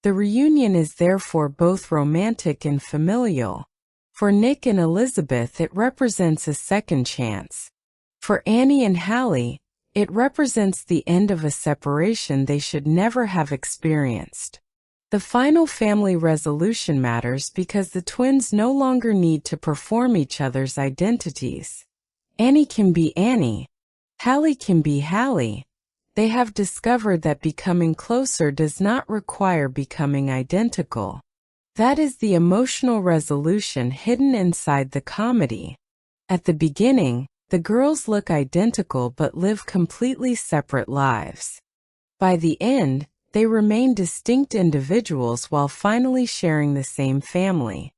The reunion is therefore both romantic and familial. For Nick and Elizabeth, it represents a second chance. For Annie and Hallie, it represents the end of a separation they should never have experienced. The final family resolution matters because the twins no longer need to perform each other's identities. Annie can be Annie. Hallie can be Hallie. They have discovered that becoming closer does not require becoming identical. That is the emotional resolution hidden inside the comedy. At the beginning, the girls look identical but live completely separate lives. By the end, they remain distinct individuals while finally sharing the same family.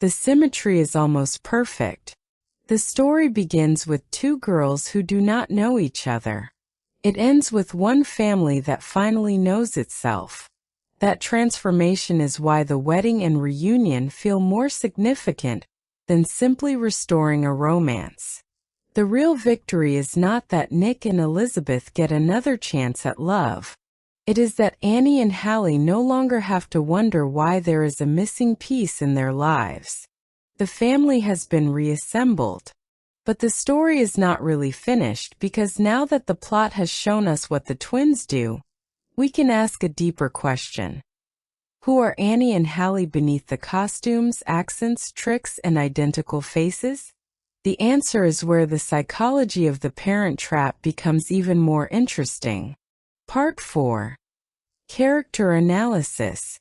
The symmetry is almost perfect. The story begins with two girls who do not know each other. It ends with one family that finally knows itself. That transformation is why the wedding and reunion feel more significant than simply restoring a romance. The real victory is not that Nick and Elizabeth get another chance at love. It is that Annie and Hallie no longer have to wonder why there is a missing piece in their lives. The family has been reassembled. But the story is not really finished because now that the plot has shown us what the twins do, we can ask a deeper question. Who are Annie and Hallie beneath the costumes, accents, tricks, and identical faces? The answer is where the psychology of the parent trap becomes even more interesting. Part 4. Character Analysis.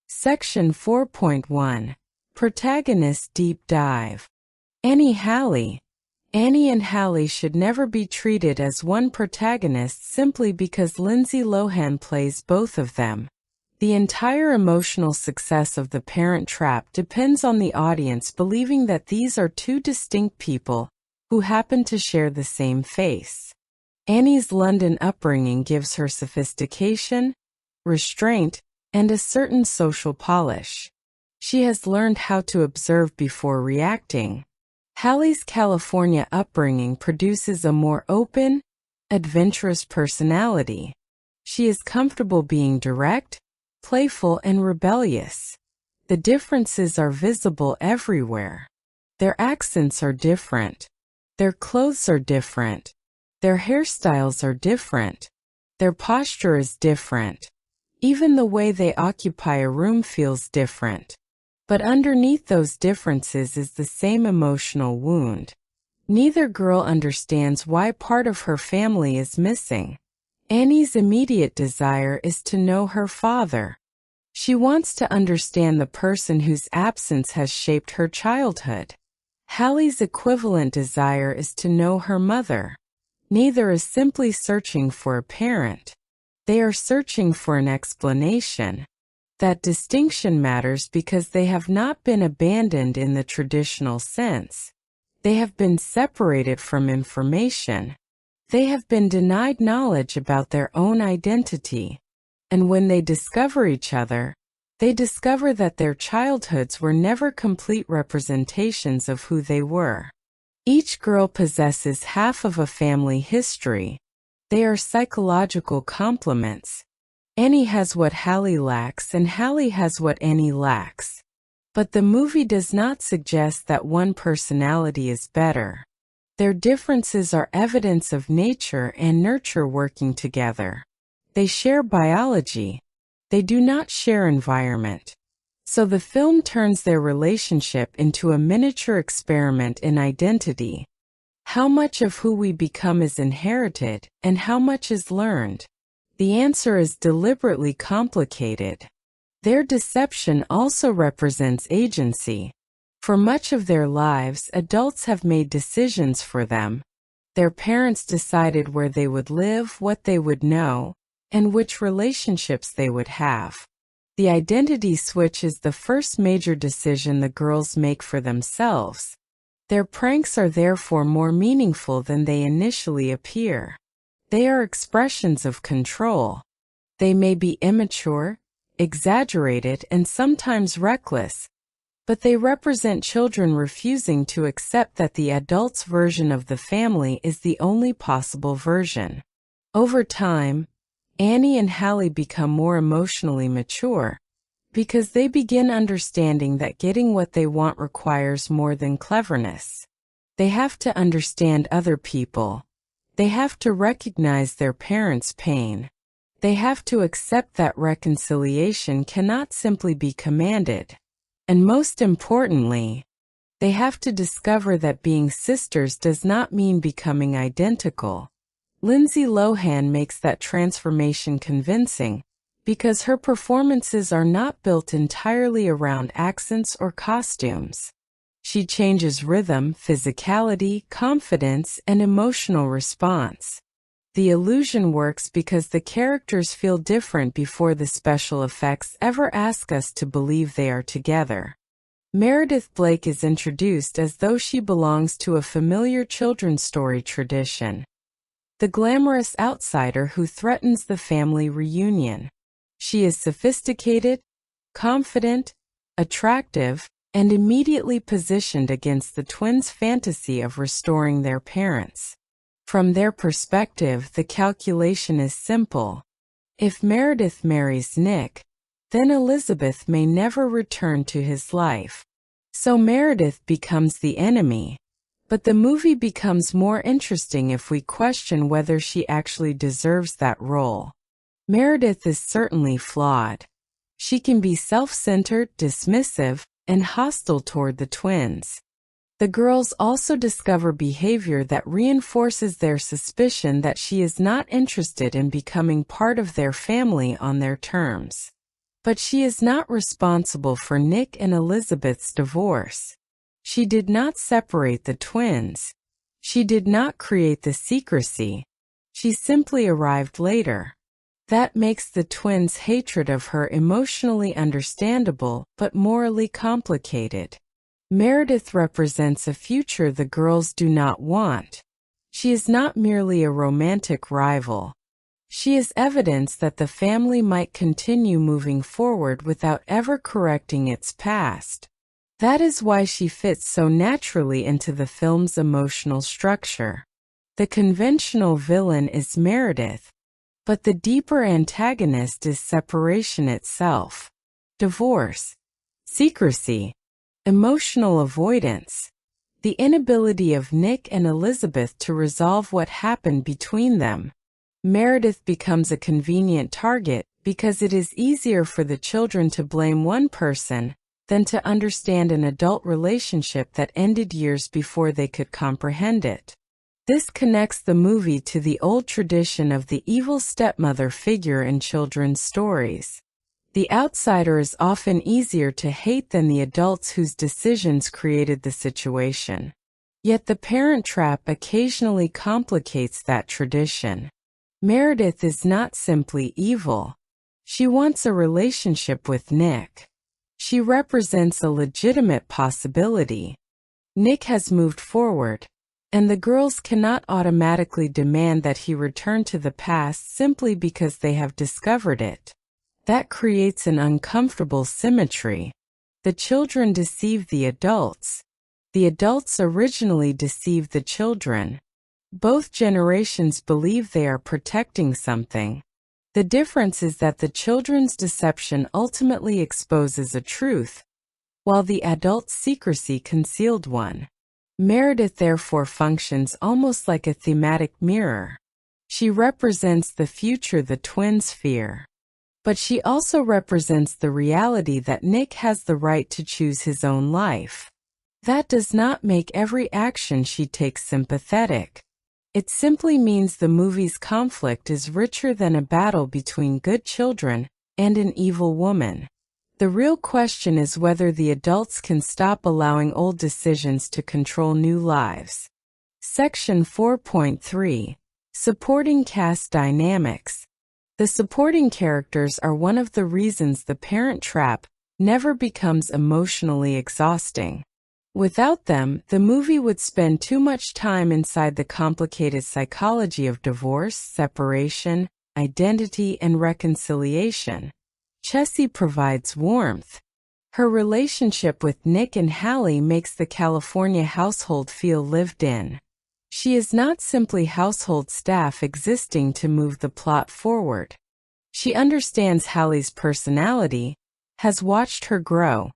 Section 4.1. Protagonist Deep Dive. Annie and Hallie should never be treated as one protagonist simply because Lindsay Lohan plays both of them. The entire emotional success of The Parent Trap depends on the audience believing that these are two distinct people who happen to share the same face. Annie's London upbringing gives her sophistication, restraint, and a certain social polish. She has learned how to observe before reacting. Hallie's California upbringing produces a more open, adventurous personality. She is comfortable being direct, playful, and rebellious. The differences are visible everywhere. Their accents are different. Their clothes are different. Their hairstyles are different. Their posture is different. Even the way they occupy a room feels different. But underneath those differences is the same emotional wound. Neither girl understands why part of her family is missing. Annie's immediate desire is to know her father. She wants to understand the person whose absence has shaped her childhood. Hallie's equivalent desire is to know her mother. Neither is simply searching for a parent. They are searching for an explanation. That distinction matters because they have not been abandoned in the traditional sense. They have been separated from information. They have been denied knowledge about their own identity. And when they discover each other, they discover that their childhoods were never complete representations of who they were. Each girl possesses half of a family history. They are psychological complements. Annie has what Hallie lacks and Hallie has what Annie lacks. But the movie does not suggest that one personality is better. Their differences are evidence of nature and nurture working together. They share biology. They do not share environment. So the film turns their relationship into a miniature experiment in identity. How much of who we become is inherited, and how much is learned? The answer is deliberately complicated. Their deception also represents agency. For much of their lives, adults have made decisions for them. Their parents decided where they would live, what they would know, and which relationships they would have. The identity switch is the first major decision the girls make for themselves. Their pranks are therefore more meaningful than they initially appear. They are expressions of control. They may be immature, exaggerated, and sometimes reckless, but they represent children refusing to accept that the adult's version of the family is the only possible version. Over time, Annie and Hallie become more emotionally mature because they begin understanding that getting what they want requires more than cleverness. They have to understand other people. They have to recognize their parents' pain. They have to accept that reconciliation cannot simply be commanded. And most importantly, they have to discover that being sisters does not mean becoming identical. Lindsay Lohan makes that transformation convincing because her performances are not built entirely around accents or costumes. She changes rhythm, physicality, confidence, and emotional response. The illusion works because the characters feel different before the special effects ever ask us to believe they are together. Meredith Blake is introduced as though she belongs to a familiar children's story tradition. The glamorous outsider who threatens the family reunion. She is sophisticated, confident, attractive, and immediately positioned against the twins' fantasy of restoring their parents. From their perspective, the calculation is simple. If Meredith marries Nick, then Elizabeth may never return to his life. So Meredith becomes the enemy. But the movie becomes more interesting if we question whether she actually deserves that role. Meredith is certainly flawed. She can be self-centered, dismissive, and hostile toward the twins. The girls also discover behavior that reinforces their suspicion that she is not interested in becoming part of their family on their terms. But she is not responsible for Nick and Elizabeth's divorce. She did not separate the twins. She did not create the secrecy. She simply arrived later. That makes the twins' hatred of her emotionally understandable but morally complicated. Meredith represents a future the girls do not want. She is not merely a romantic rival. She is evidence that the family might continue moving forward without ever correcting its past. That is why she fits so naturally into the film's emotional structure. The conventional villain is Meredith, but the deeper antagonist is separation itself. Divorce, secrecy, emotional avoidance, the inability of Nick and Elizabeth to resolve what happened between them. Meredith becomes a convenient target because it is easier for the children to blame one person than to understand an adult relationship that ended years before they could comprehend it. This connects the movie to the old tradition of the evil stepmother figure in children's stories. The outsider is often easier to hate than the adults whose decisions created the situation. Yet the parent trap occasionally complicates that tradition. Meredith is not simply evil. She wants a relationship with Nick. She represents a legitimate possibility. Nick has moved forward, and the girls cannot automatically demand that he return to the past simply because they have discovered it. That creates an uncomfortable symmetry. The children deceive the adults. The adults originally deceived the children. Both generations believe they are protecting something. The difference is that the children's deception ultimately exposes a truth, while the adult's secrecy concealed one. Meredith therefore functions almost like a thematic mirror. She represents the future the twins fear. But she also represents the reality that Nick has the right to choose his own life. That does not make every action she takes sympathetic. It simply means the movie's conflict is richer than a battle between good children and an evil woman. The real question is whether the adults can stop allowing old decisions to control new lives. Section 4.3. Supporting Cast Dynamics. The supporting characters are one of the reasons The Parent Trap never becomes emotionally exhausting. Without them, the movie would spend too much time inside the complicated psychology of divorce, separation, identity, and reconciliation. Chessie provides warmth. Her relationship with Nick and Hallie makes the California household feel lived in. She is not simply household staff existing to move the plot forward. She understands Hallie's personality, has watched her grow,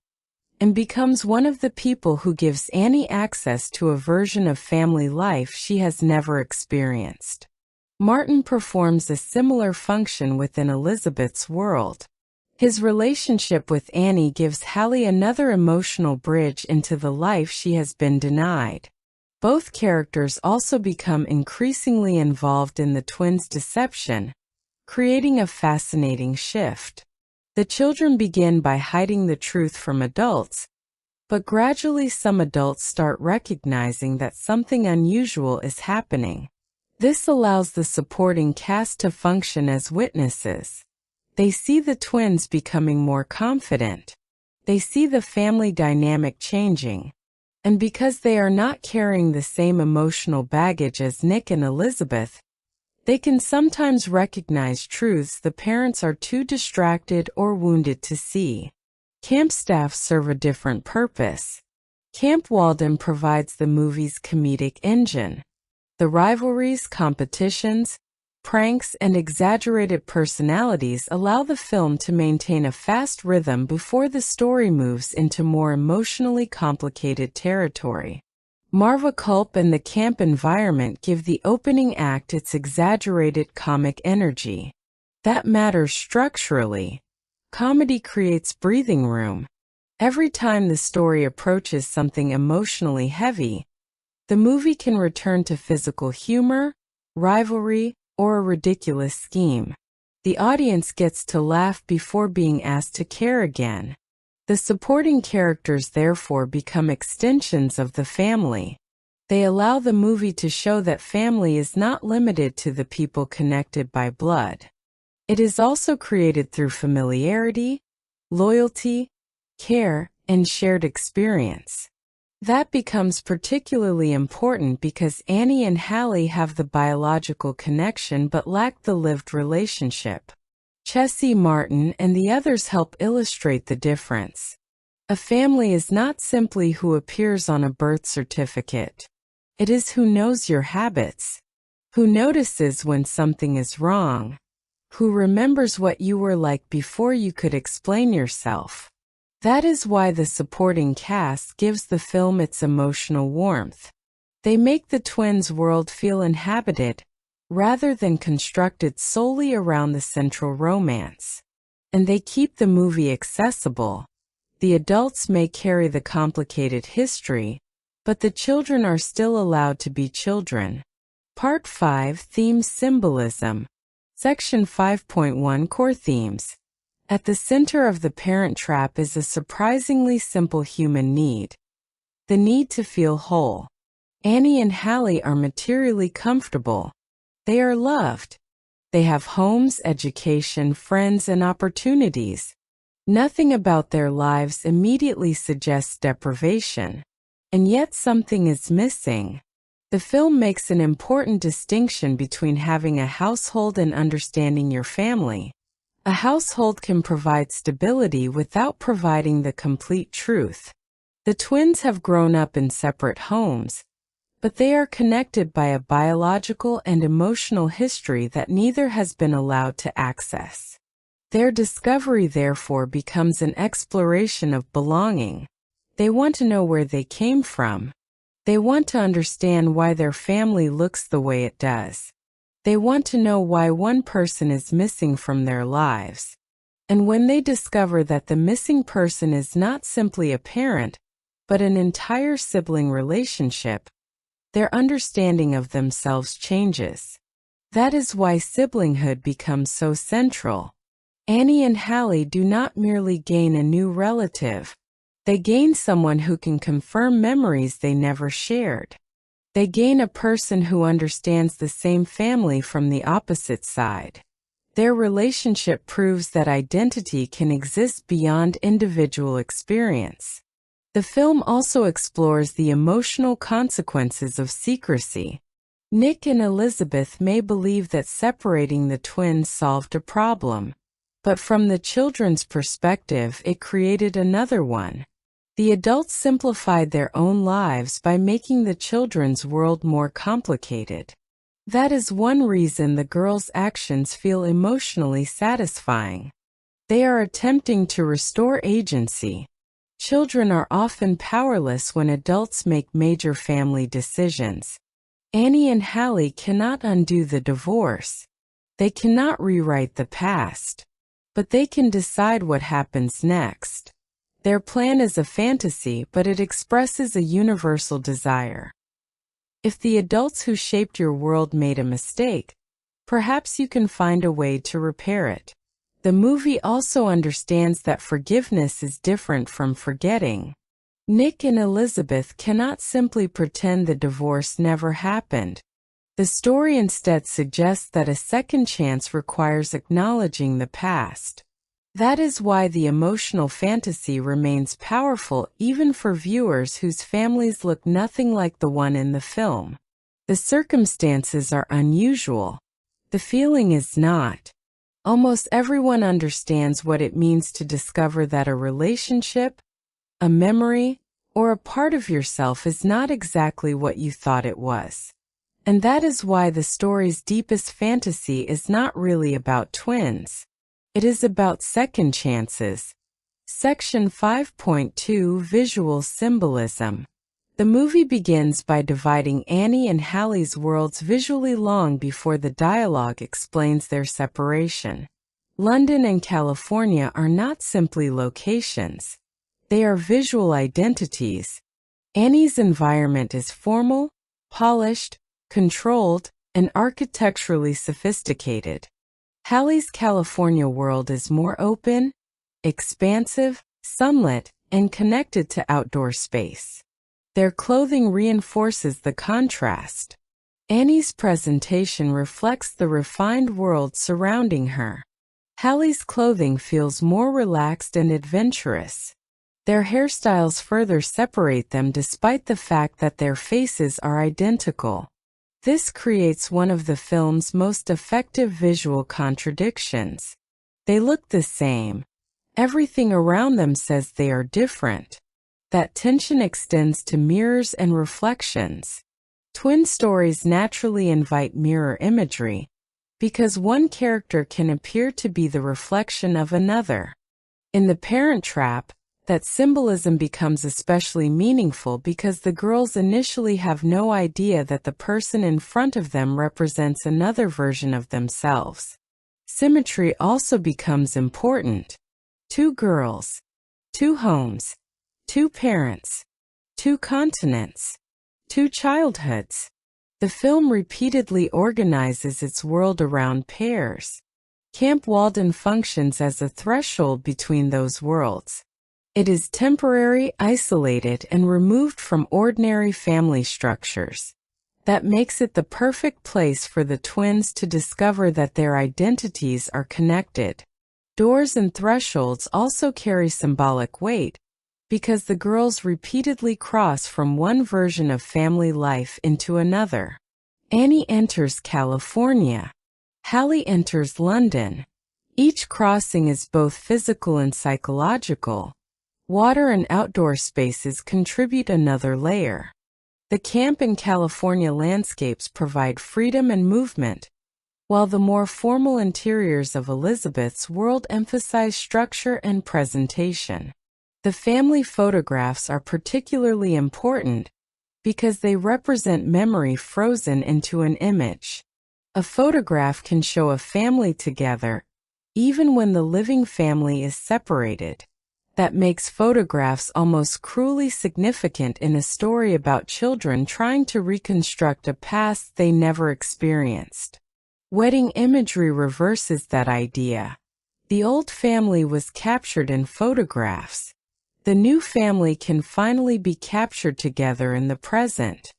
and becomes one of the people who gives Annie access to a version of family life she has never experienced. Martin performs a similar function within Elizabeth's world. His relationship with Annie gives Hallie another emotional bridge into the life she has been denied. Both characters also become increasingly involved in the twins' deception, creating a fascinating shift. The children begin by hiding the truth from adults, but gradually some adults start recognizing that something unusual is happening. This allows the supporting cast to function as witnesses. They see the twins becoming more confident. They see the family dynamic changing. And because they are not carrying the same emotional baggage as Nick and Elizabeth, they can sometimes recognize truths the parents are too distracted or wounded to see. Camp staff serve a different purpose. Camp Walden provides the movie's comedic engine. The rivalries, competitions, pranks, and exaggerated personalities allow the film to maintain a fast rhythm before the story moves into more emotionally complicated territory. Marva Culp and the camp environment give the opening act its exaggerated comic energy. That matters structurally. Comedy creates breathing room. Every time the story approaches something emotionally heavy, the movie can return to physical humor, rivalry, or a ridiculous scheme. The audience gets to laugh before being asked to care again. The supporting characters therefore become extensions of the family. They allow the movie to show that family is not limited to the people connected by blood. It is also created through familiarity, loyalty, care, and shared experience. That becomes particularly important because Annie and Hallie have the biological connection but lack the lived relationship. Chessie, Martin, and the others help illustrate the difference. A family is not simply who appears on a birth certificate. It is who knows your habits, who notices when something is wrong, who remembers what you were like before you could explain yourself. That is why the supporting cast gives the film its emotional warmth. They make the twins' world feel inhabited, rather than constructed solely around the central romance. And they keep the movie accessible. The adults may carry the complicated history, but the children are still allowed to be children. Part 5 Theme Symbolism. Section 5.1 Core Themes. At the center of the parent trap is a surprisingly simple human need. The need to feel whole. Annie and Hallie are materially comfortable. They are loved. They have homes, education, friends, and opportunities. Nothing about their lives immediately suggests deprivation. And yet something is missing. The film makes an important distinction between having a household and understanding your family. A household can provide stability without providing the complete truth. The twins have grown up in separate homes, but they are connected by a biological and emotional history that neither has been allowed to access. Their discovery, therefore, becomes an exploration of belonging. They want to know where they came from. They want to understand why their family looks the way it does. They want to know why one person is missing from their lives. And when they discover that the missing person is not simply a parent, but an entire sibling relationship, their understanding of themselves changes. That is why siblinghood becomes so central. Annie and Hallie do not merely gain a new relative. They gain someone who can confirm memories they never shared. They gain a person who understands the same family from the opposite side. Their relationship proves that identity can exist beyond individual experience. The film also explores the emotional consequences of secrecy. Nick and Elizabeth may believe that separating the twins solved a problem, but from the children's perspective, it created another one. The adults simplified their own lives by making the children's world more complicated. That is one reason the girls' actions feel emotionally satisfying. They are attempting to restore agency. Children are often powerless when adults make major family decisions. Annie and Hallie cannot undo the divorce. They cannot rewrite the past. But they can decide what happens next. Their plan is a fantasy, but it expresses a universal desire. If the adults who shaped your world made a mistake, perhaps you can find a way to repair it. The movie also understands that forgiveness is different from forgetting. Nick and Elizabeth cannot simply pretend the divorce never happened. The story instead suggests that a second chance requires acknowledging the past. That is why the emotional fantasy remains powerful even for viewers whose families look nothing like the one in the film. The circumstances are unusual. The feeling is not. Almost everyone understands what it means to discover that a relationship, a memory, or a part of yourself is not exactly what you thought it was. And that is why the story's deepest fantasy is not really about twins. It is about second chances. Section 5.2 Visual Symbolism. The movie begins by dividing Annie and Hallie's worlds visually long before the dialogue explains their separation. London and California are not simply locations. They are visual identities. Annie's environment is formal, polished, controlled, and architecturally sophisticated. Hallie's California world is more open, expansive, sunlit, and connected to outdoor space. Their clothing reinforces the contrast. Annie's presentation reflects the refined world surrounding her. Hallie's clothing feels more relaxed and adventurous. Their hairstyles further separate them despite the fact that their faces are identical. This creates one of the film's most effective visual contradictions. They look the same. Everything around them says they are different. That tension extends to mirrors and reflections. Twin stories naturally invite mirror imagery, because one character can appear to be the reflection of another. In The Parent Trap, that symbolism becomes especially meaningful because the girls initially have no idea that the person in front of them represents another version of themselves. Symmetry also becomes important. Two girls, two homes, two parents, two continents, two childhoods. The film repeatedly organizes its world around pairs. Camp Walden functions as a threshold between those worlds. It is temporary, isolated, and removed from ordinary family structures. That makes it the perfect place for the twins to discover that their identities are connected. Doors and thresholds also carry symbolic weight, because the girls repeatedly cross from one version of family life into another. Annie enters California. Hallie enters London. Each crossing is both physical and psychological. Water and outdoor spaces contribute another layer. The camp and California landscapes provide freedom and movement, while the more formal interiors of Elizabeth's world emphasize structure and presentation. The family photographs are particularly important because they represent memory frozen into an image. A photograph can show a family together, even when the living family is separated. That makes photographs almost cruelly significant in a story about children trying to reconstruct a past they never experienced. Wedding imagery reverses that idea. The old family was captured in photographs. The new family can finally be captured together in the present.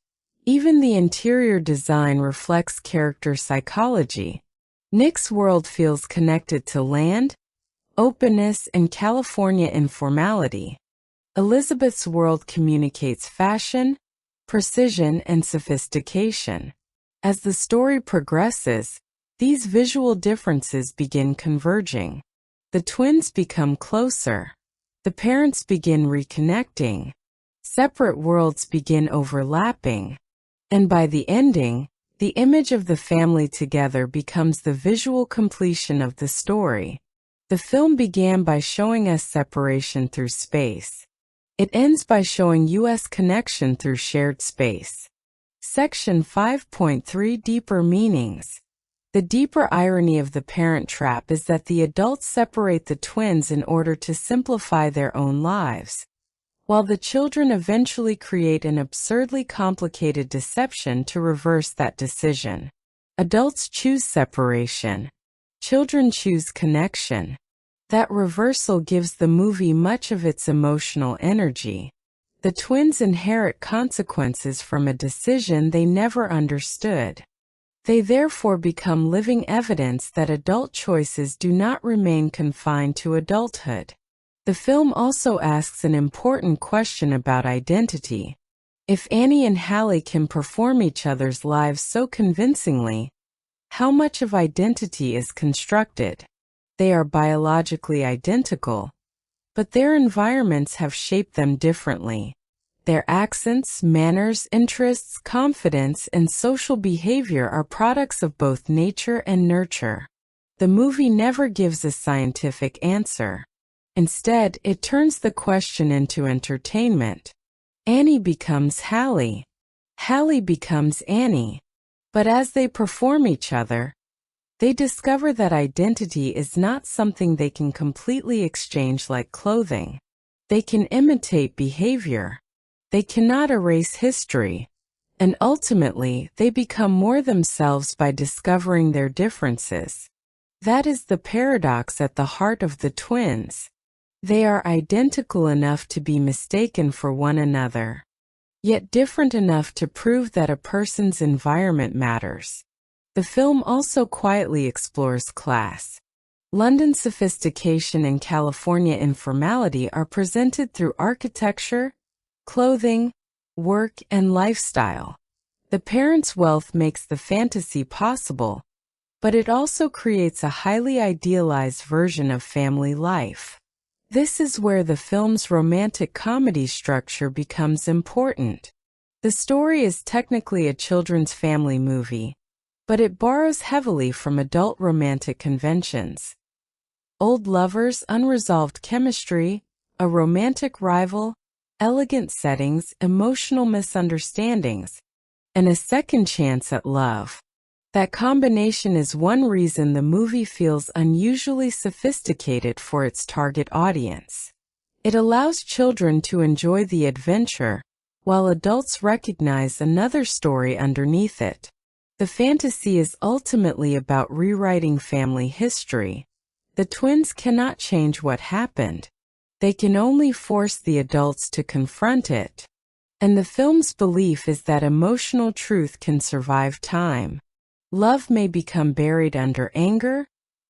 Even the interior design reflects character psychology. Nick's world feels connected to land, openness, and California informality. Elizabeth's world communicates fashion, precision, and sophistication. As the story progresses, these visual differences begin converging. The twins become closer. The parents begin reconnecting. Separate worlds begin overlapping. And by the ending, the image of the family together becomes the visual completion of the story. The film began by showing us separation through space. It ends by showing U.S. connection through shared space. Section 5.3 Deeper Meanings. The deeper irony of the parent trap is that the adults separate the twins in order to simplify their own lives, while the children eventually create an absurdly complicated deception to reverse that decision. Adults choose separation. Children choose connection. That reversal gives the movie much of its emotional energy. The twins inherit consequences from a decision they never understood. They therefore become living evidence that adult choices do not remain confined to adulthood. The film also asks an important question about identity. If Annie and Hallie can perform each other's lives so convincingly, how much of identity is constructed? They are biologically identical, but their environments have shaped them differently. Their accents, manners, interests, confidence, and social behavior are products of both nature and nurture. The movie never gives a scientific answer. Instead, it turns the question into entertainment. Annie becomes Hallie. Hallie becomes Annie. But as they perform each other, they discover that identity is not something they can completely exchange like clothing. They can imitate behavior. They cannot erase history. And ultimately, they become more themselves by discovering their differences. That is the paradox at the heart of the twins. They are identical enough to be mistaken for one another, yet different enough to prove that a person's environment matters. The film also quietly explores class. London's sophistication and California informality are presented through architecture, clothing, work, and lifestyle. The parents' wealth makes the fantasy possible, but it also creates a highly idealized version of family life. This is where the film's romantic comedy structure becomes important. The story is technically a children's family movie, but it borrows heavily from adult romantic conventions. Old lovers, unresolved chemistry, a romantic rival, elegant settings, emotional misunderstandings, and a second chance at love. That combination is one reason the movie feels unusually sophisticated for its target audience. It allows children to enjoy the adventure, while adults recognize another story underneath it. The fantasy is ultimately about rewriting family history. The twins cannot change what happened. They can only force the adults to confront it. And the film's belief is that emotional truth can survive time. Love may become buried under anger,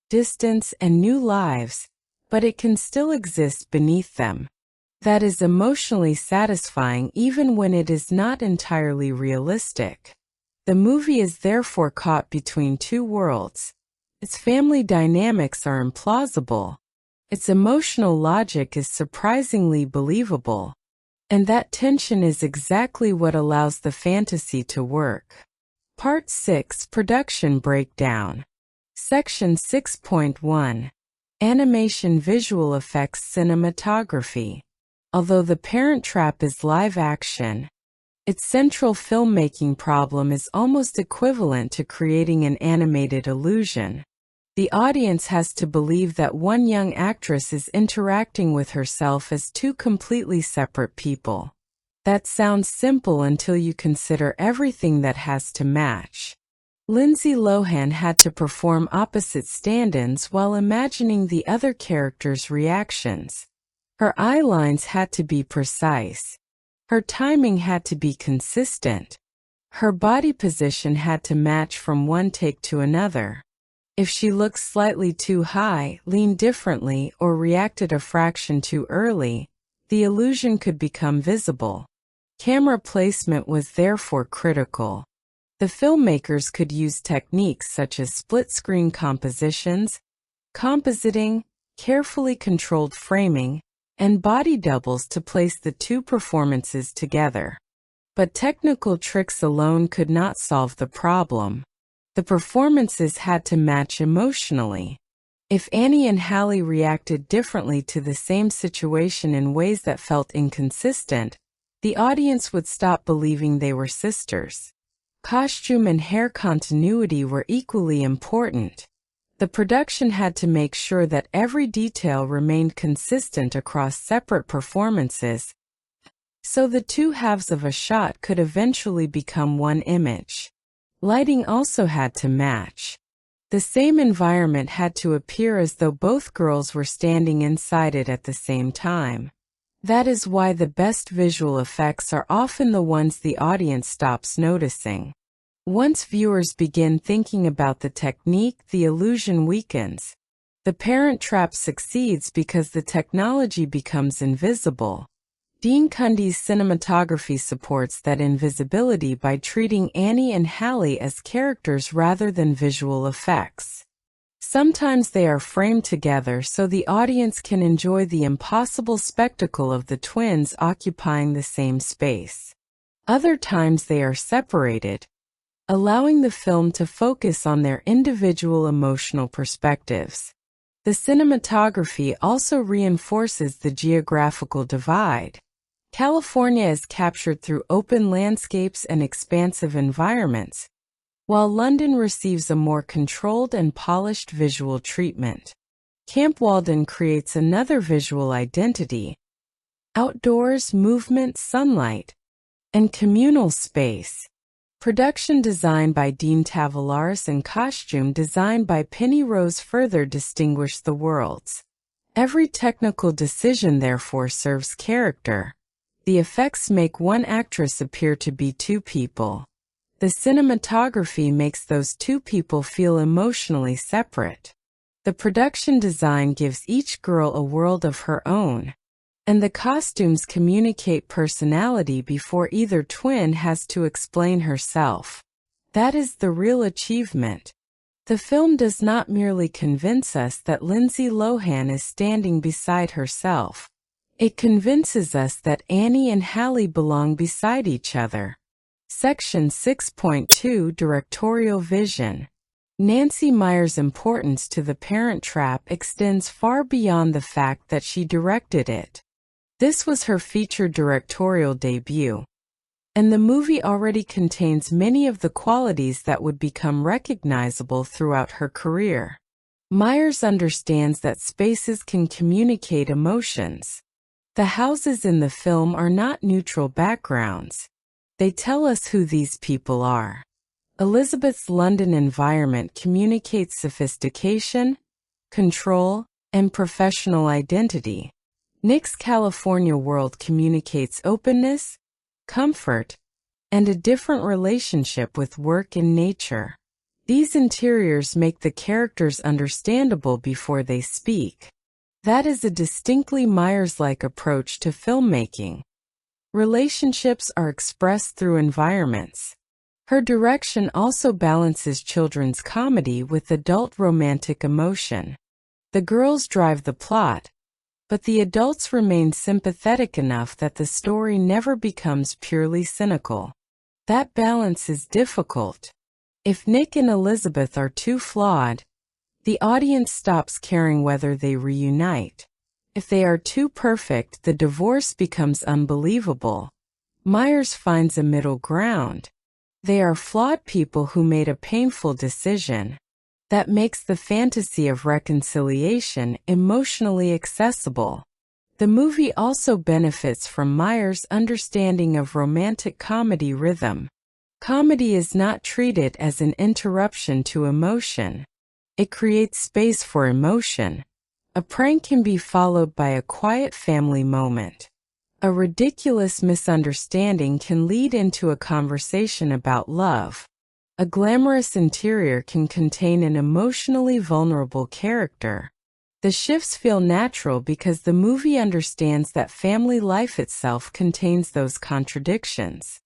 distance, and new lives, but it can still exist beneath them. That is emotionally satisfying even when it is not entirely realistic. The movie is therefore caught between two worlds. Its family dynamics are implausible. Its emotional logic is surprisingly believable. And that tension is exactly what allows the fantasy to work. Part 6 Production Breakdown. Section 6.1 Animation Visual Effects Cinematography. Although The Parent Trap is live action, its central filmmaking problem is almost equivalent to creating an animated illusion. The audience has to believe that one young actress is interacting with herself as two completely separate people. That sounds simple until you consider everything that has to match. Lindsay Lohan had to perform opposite stand-ins while imagining the other characters' reactions. Her eye lines had to be precise. Her timing had to be consistent. Her body position had to match from one take to another. If she looked slightly too high, leaned differently, or reacted a fraction too early, the illusion could become visible. Camera placement was therefore critical. The filmmakers could use techniques such as split-screen compositions, compositing, carefully controlled framing, and body doubles to place the two performances together. But technical tricks alone could not solve the problem. The performances had to match emotionally. If Annie and Hallie reacted differently to the same situation in ways that felt inconsistent, the audience would stop believing they were sisters. Costume and hair continuity were equally important. The production had to make sure that every detail remained consistent across separate performances, so the two halves of a shot could eventually become one image. Lighting also had to match. The same environment had to appear as though both girls were standing inside it at the same time. That is why the best visual effects are often the ones the audience stops noticing. Once viewers begin thinking about the technique, the illusion weakens. The Parent Trap succeeds because the technology becomes invisible. Dean Cundey's cinematography supports that invisibility by treating Annie and Hallie as characters rather than visual effects. Sometimes they are framed together so the audience can enjoy the impossible spectacle of the twins occupying the same space. Other times they are separated, allowing the film to focus on their individual emotional perspectives. The cinematography also reinforces the geographical divide. California is captured through open landscapes and expansive environments, while London receives a more controlled and polished visual treatment. Camp Walden creates another visual identity: outdoors, movement, sunlight, and communal space. Production design by Dean Tavares and costume design by Penny Rose further distinguish the worlds. Every technical decision therefore serves character. The effects make one actress appear to be two people. The cinematography makes those two people feel emotionally separate. The production design gives each girl a world of her own. And the costumes communicate personality before either twin has to explain herself. That is the real achievement. The film does not merely convince us that Lindsay Lohan is standing beside herself. It convinces us that Annie and Hallie belong beside each other. Section 6.2 Directorial Vision. Nancy Meyers' importance to The Parent Trap extends far beyond the fact that she directed it. This was her feature directorial debut, and the movie already contains many of the qualities that would become recognizable throughout her career. Meyers understands that spaces can communicate emotions. The houses in the film are not neutral backgrounds. They tell us who these people are. Elizabeth's London environment communicates sophistication, control, and professional identity. Nick's California world communicates openness, comfort, and a different relationship with work and nature. These interiors make the characters understandable before they speak. That is a distinctly Myers-like approach to filmmaking. Relationships are expressed through environments. Her direction also balances children's comedy with adult romantic emotion. The girls drive the plot, but the adults remain sympathetic enough that the story never becomes purely cynical. That balance is difficult. If Nick and Elizabeth are too flawed, the audience stops caring whether they reunite. If they are too perfect, the divorce becomes unbelievable. Myers finds a middle ground. They are flawed people who made a painful decision. That makes the fantasy of reconciliation emotionally accessible. The movie also benefits from Myers' understanding of romantic comedy rhythm. Comedy is not treated as an interruption to emotion. It creates space for emotion. A prank can be followed by a quiet family moment. A ridiculous misunderstanding can lead into a conversation about love. A glamorous interior can contain an emotionally vulnerable character. The shifts feel natural because the movie understands that family life itself contains those contradictions.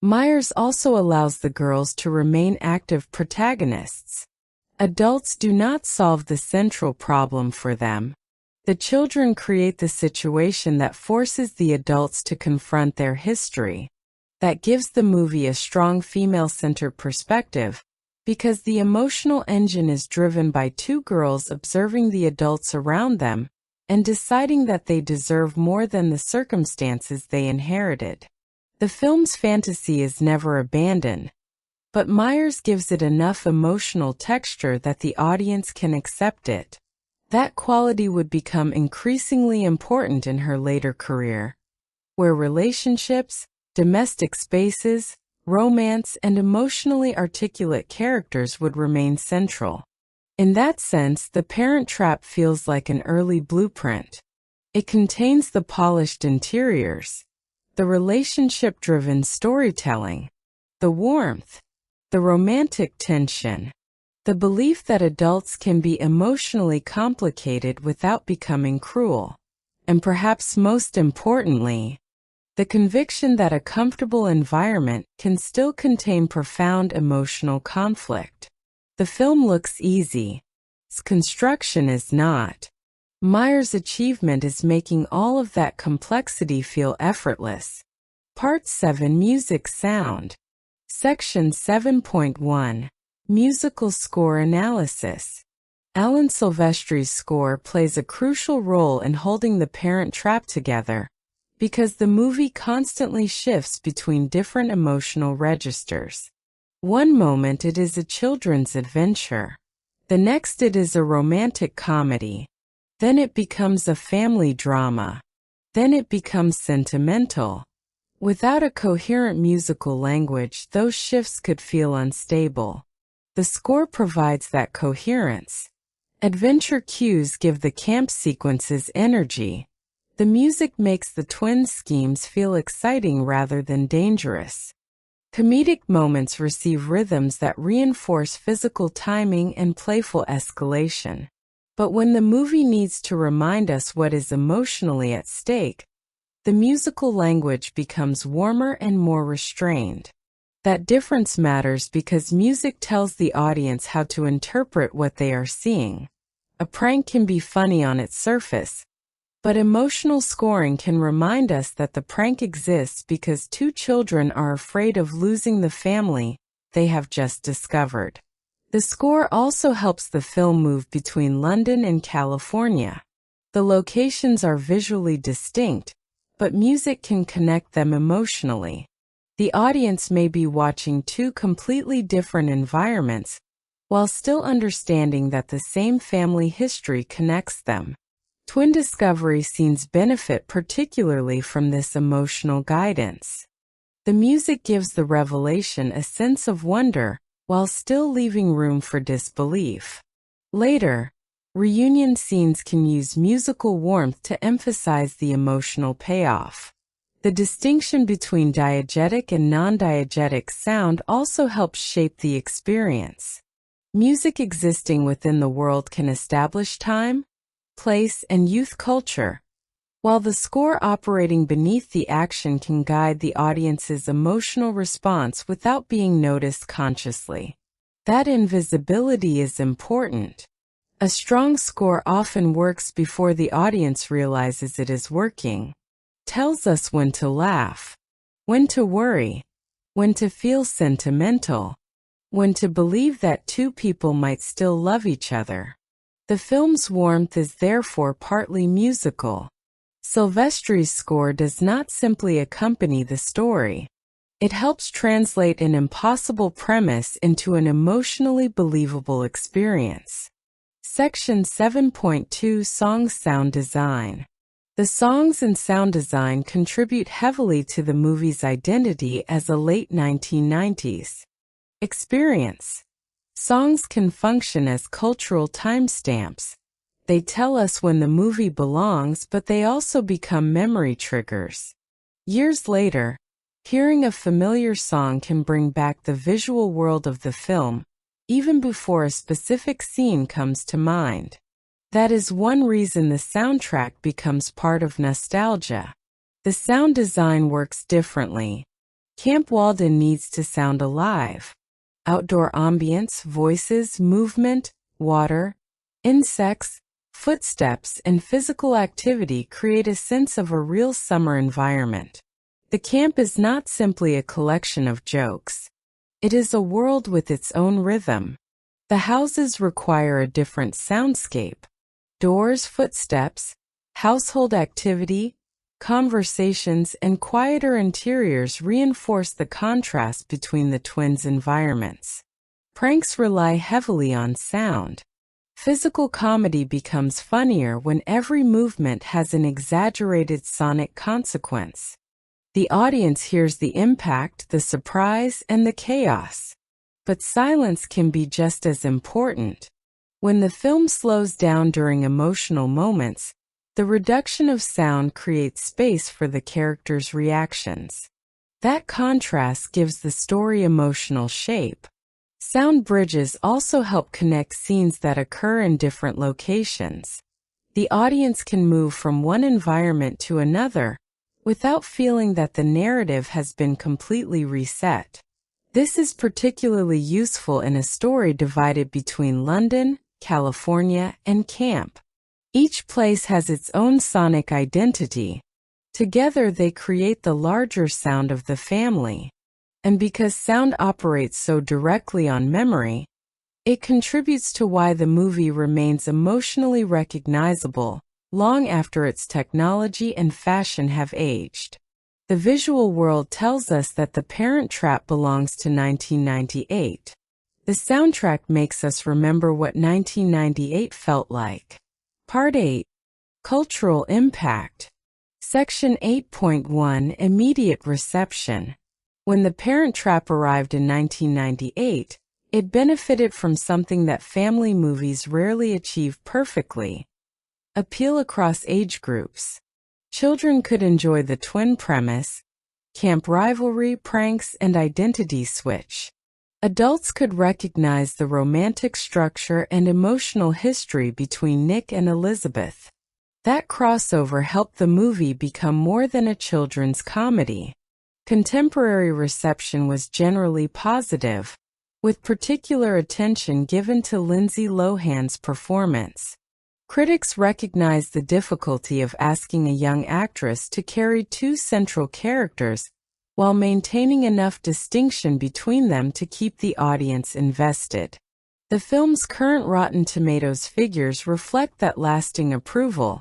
Myers also allows the girls to remain active protagonists. Adults do not solve the central problem for them. The children create the situation that forces the adults to confront their history. That gives the movie a strong female-centered perspective, because the emotional engine is driven by two girls observing the adults around them and deciding that they deserve more than the circumstances they inherited. The film's fantasy is never abandoned, but Myers gives it enough emotional texture that the audience can accept it. That quality would become increasingly important in her later career, where relationships, domestic spaces, romance, and emotionally articulate characters would remain central. In that sense, The Parent Trap feels like an early blueprint. It contains the polished interiors, the relationship-driven storytelling, the warmth, the romantic tension, the belief that adults can be emotionally complicated without becoming cruel, and perhaps most importantly, the conviction that a comfortable environment can still contain profound emotional conflict. The film looks easy. Its construction is not. Myers' achievement is making all of that complexity feel effortless. Part 7 Music Sound. Section 7.1 Musical Score Analysis. Alan Silvestri's score plays a crucial role in holding The Parent Trap together, because the movie constantly shifts between different emotional registers. One moment it is a children's adventure. The next it is a romantic comedy. Then it becomes a family drama. Then it becomes sentimental. Without a coherent musical language, those shifts could feel unstable. The score provides that coherence. Adventure cues give the camp sequences energy. The music makes the twin schemes feel exciting rather than dangerous. Comedic moments receive rhythms that reinforce physical timing and playful escalation. But when the movie needs to remind us what is emotionally at stake, the musical language becomes warmer and more restrained. That difference matters because music tells the audience how to interpret what they are seeing. A prank can be funny on its surface, but emotional scoring can remind us that the prank exists because two children are afraid of losing the family they have just discovered. The score also helps the film move between London and California. The locations are visually distinct, but music can connect them emotionally. The audience may be watching two completely different environments, while still understanding that the same family history connects them. Twin discovery scenes benefit particularly from this emotional guidance. The music gives the revelation a sense of wonder, while still leaving room for disbelief. Later, reunion scenes can use musical warmth to emphasize the emotional payoff. The distinction between diegetic and non-diegetic sound also helps shape the experience. Music existing within the world can establish time, place, and youth culture, while the score operating beneath the action can guide the audience's emotional response without being noticed consciously. That invisibility is important. A strong score often works before the audience realizes it is working. Tells us when to laugh, when to worry, when to feel sentimental, when to believe that two people might still love each other. The film's warmth is therefore partly musical. Silvestri's score does not simply accompany the story. It helps translate an impossible premise into an emotionally believable experience. Section 7.2 Songs Sound Design. The songs and sound design contribute heavily to the movie's identity as a late 1990s experience. Songs can function as cultural timestamps. They tell us when the movie belongs, but they also become memory triggers. Years later, hearing a familiar song can bring back the visual world of the film, even before a specific scene comes to mind. That is one reason the soundtrack becomes part of nostalgia. The sound design works differently. Camp Walden needs to sound alive. Outdoor ambience, voices, movement, water, insects, footsteps, and physical activity create a sense of a real summer environment. The camp is not simply a collection of jokes. It is a world with its own rhythm. The houses require a different soundscape. Doors, footsteps, household activity, conversations, and quieter interiors reinforce the contrast between the twins' environments. Pranks rely heavily on sound. Physical comedy becomes funnier when every movement has an exaggerated sonic consequence. The audience hears the impact, the surprise, and the chaos. But silence can be just as important. When the film slows down during emotional moments, the reduction of sound creates space for the characters' reactions. That contrast gives the story emotional shape. Sound bridges also help connect scenes that occur in different locations. The audience can move from one environment to another without feeling that the narrative has been completely reset. This is particularly useful in a story divided between London, California, and camp. Each place has its own sonic identity. Together they create the larger sound of the family. And because sound operates so directly on memory, it contributes to why the movie remains emotionally recognizable long after its technology and fashion have aged. The visual world tells us that The Parent Trap belongs to 1998. The soundtrack makes us remember what 1998 felt like. Part 8. Cultural Impact. Section 8.1 Immediate Reception. When The Parent Trap arrived in 1998, it benefited from something that family movies rarely achieve perfectly: appeal across age groups. Children could enjoy the twin premise, camp rivalry, pranks, and identity switch. Adults could recognize the romantic structure and emotional history between Nick and Elizabeth. That crossover helped the movie become more than a children's comedy. Contemporary reception was generally positive, with particular attention given to Lindsay Lohan's performance. Critics recognized the difficulty of asking a young actress to carry two central characters while maintaining enough distinction between them to keep the audience invested. The film's current Rotten Tomatoes figures reflect that lasting approval,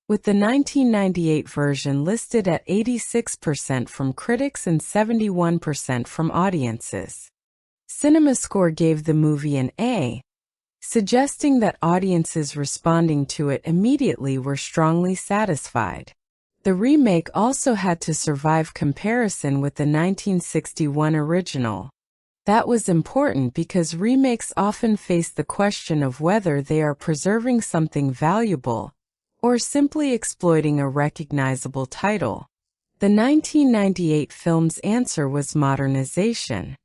with the 1998 version listed at 86% from critics and 71% from audiences. CinemaScore gave the movie an A. suggesting that audiences responding to it immediately were strongly satisfied. The remake also had to survive comparison with the 1961 original. That was important because remakes often face the question of whether they are preserving something valuable or simply exploiting a recognizable title. The 1998 film's answer was modernization.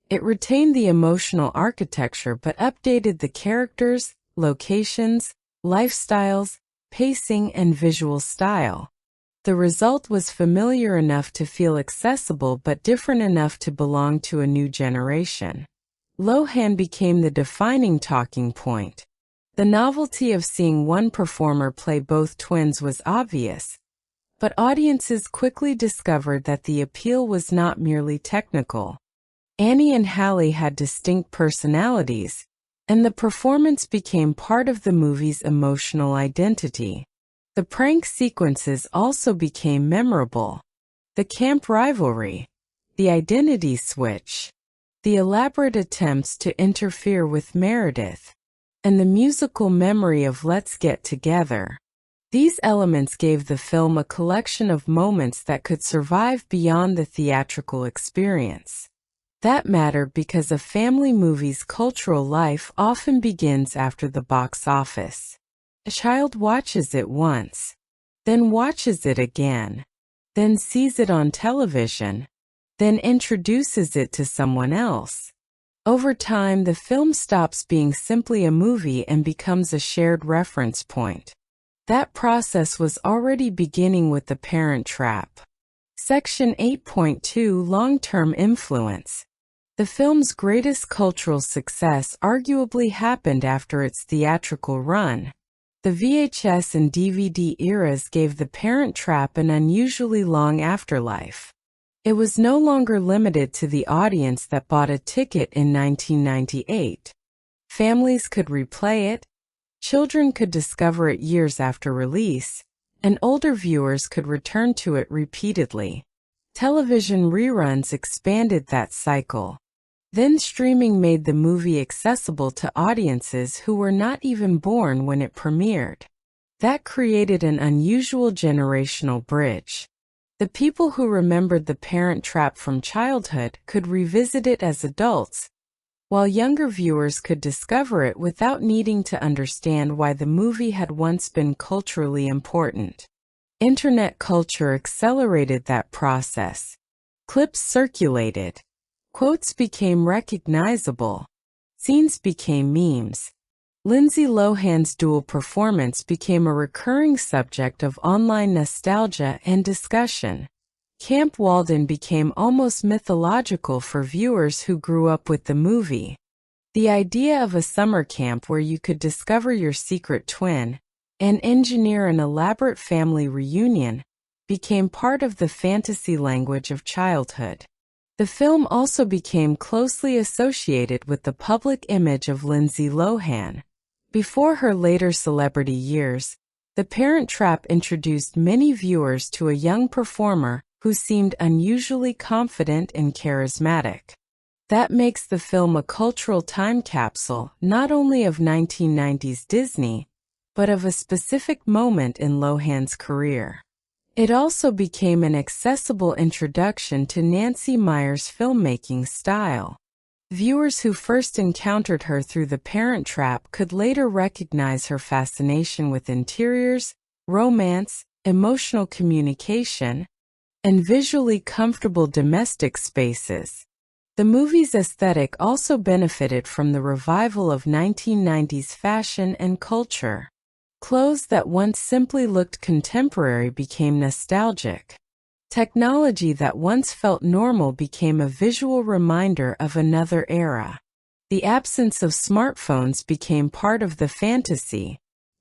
It retained the emotional architecture but updated the characters, locations, lifestyles, pacing, and visual style. The result was familiar enough to feel accessible but different enough to belong to a new generation. Lohan became the defining talking point. The novelty of seeing one performer play both twins was obvious, but audiences quickly discovered that the appeal was not merely technical. Annie and Hallie had distinct personalities, and the performance became part of the movie's emotional identity. The prank sequences also became memorable. The camp rivalry, the identity switch, the elaborate attempts to interfere with Meredith, and the musical memory of "Let's Get Together." These elements gave the film a collection of moments that could survive beyond the theatrical experience. That mattered because a family movie's cultural life often begins after the box office. A child watches it once, then watches it again, then sees it on television, then introduces it to someone else. Over time, the film stops being simply a movie and becomes a shared reference point. That process was already beginning with The Parent Trap. Section 8.2 Long-Term Influence. The film's greatest cultural success arguably happened after its theatrical run. The VHS and DVD eras gave The Parent Trap an unusually long afterlife. It was no longer limited to the audience that bought a ticket in 1998. Families could replay it, children could discover it years after release, and older viewers could return to it repeatedly. Television reruns expanded that cycle. Then streaming made the movie accessible to audiences who were not even born when it premiered. That created an unusual generational bridge. The people who remembered The Parent Trap from childhood could revisit it as adults, while younger viewers could discover it without needing to understand why the movie had once been culturally important. Internet culture accelerated that process. Clips circulated. Quotes became recognizable. Scenes became memes. Lindsay Lohan's dual performance became a recurring subject of online nostalgia and discussion. Camp Walden became almost mythological for viewers who grew up with the movie. The idea of a summer camp where you could discover your secret twin and engineer an elaborate family reunion became part of the fantasy language of childhood. The film also became closely associated with the public image of Lindsay Lohan. Before her later celebrity years, The Parent Trap introduced many viewers to a young performer who seemed unusually confident and charismatic. That makes the film a cultural time capsule not only of 1990s Disney, but of a specific moment in Lohan's career. It also became an accessible introduction to Nancy Meyers' filmmaking style. Viewers who first encountered her through The Parent Trap could later recognize her fascination with interiors, romance, emotional communication, and visually comfortable domestic spaces. The movie's aesthetic also benefited from the revival of 1990s fashion and culture. Clothes that once simply looked contemporary became nostalgic. Technology that once felt normal became a visual reminder of another era. The absence of smartphones became part of the fantasy,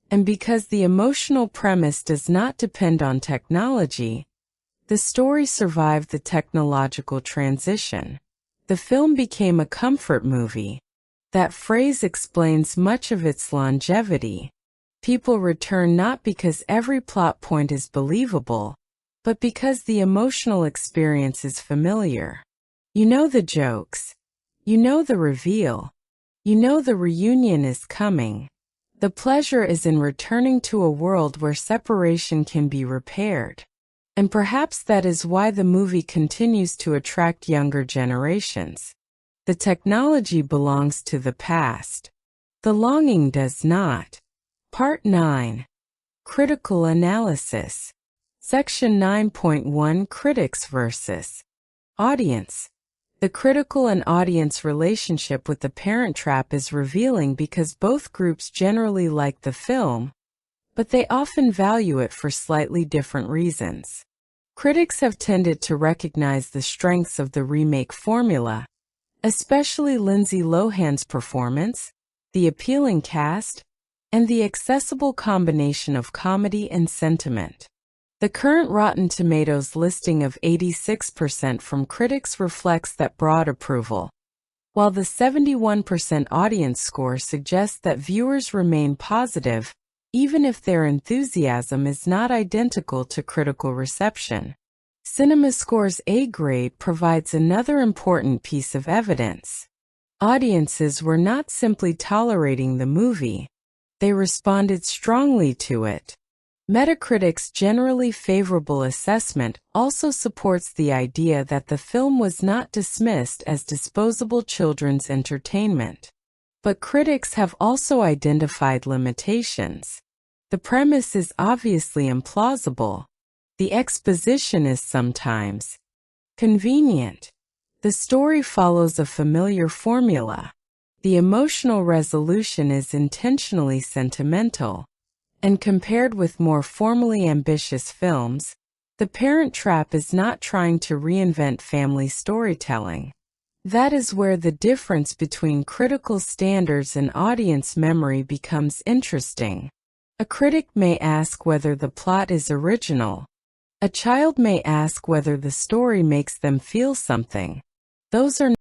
and because the emotional premise does not depend on technology, the story survived the technological transition. The film became a comfort movie. That phrase explains much of its longevity. People return not because every plot point is believable, but because the emotional experience is familiar. You know the jokes. You know the reveal. You know the reunion is coming. The pleasure is in returning to a world where separation can be repaired. And perhaps that is why the movie continues to attract younger generations. The technology belongs to the past. The longing does not. Part 9. Critical Analysis. Section 9.1 Critics versus Audience. The critical and audience relationship with The Parent Trap is revealing because both groups generally like the film, but they often value it for slightly different reasons. Critics have tended to recognize the strengths of the remake formula, especially Lindsay Lohan's performance, the appealing cast, and the accessible combination of comedy and sentiment. The current Rotten Tomatoes listing of 86% from critics reflects that broad approval, while the 71% audience score suggests that viewers remain positive, even if their enthusiasm is not identical to critical reception. CinemaScore's A grade provides another important piece of evidence. Audiences were not simply tolerating the movie, they responded strongly to it. Metacritic's generally favorable assessment also supports the idea that the film was not dismissed as disposable children's entertainment. But critics have also identified limitations. The premise is obviously implausible. The exposition is sometimes convenient. The story follows a familiar formula. The emotional resolution is intentionally sentimental. And compared with more formally ambitious films, The Parent Trap is not trying to reinvent family storytelling. That is where the difference between critical standards and audience memory becomes interesting. A critic may ask whether the plot is original. A child may ask whether the story makes them feel something. Those are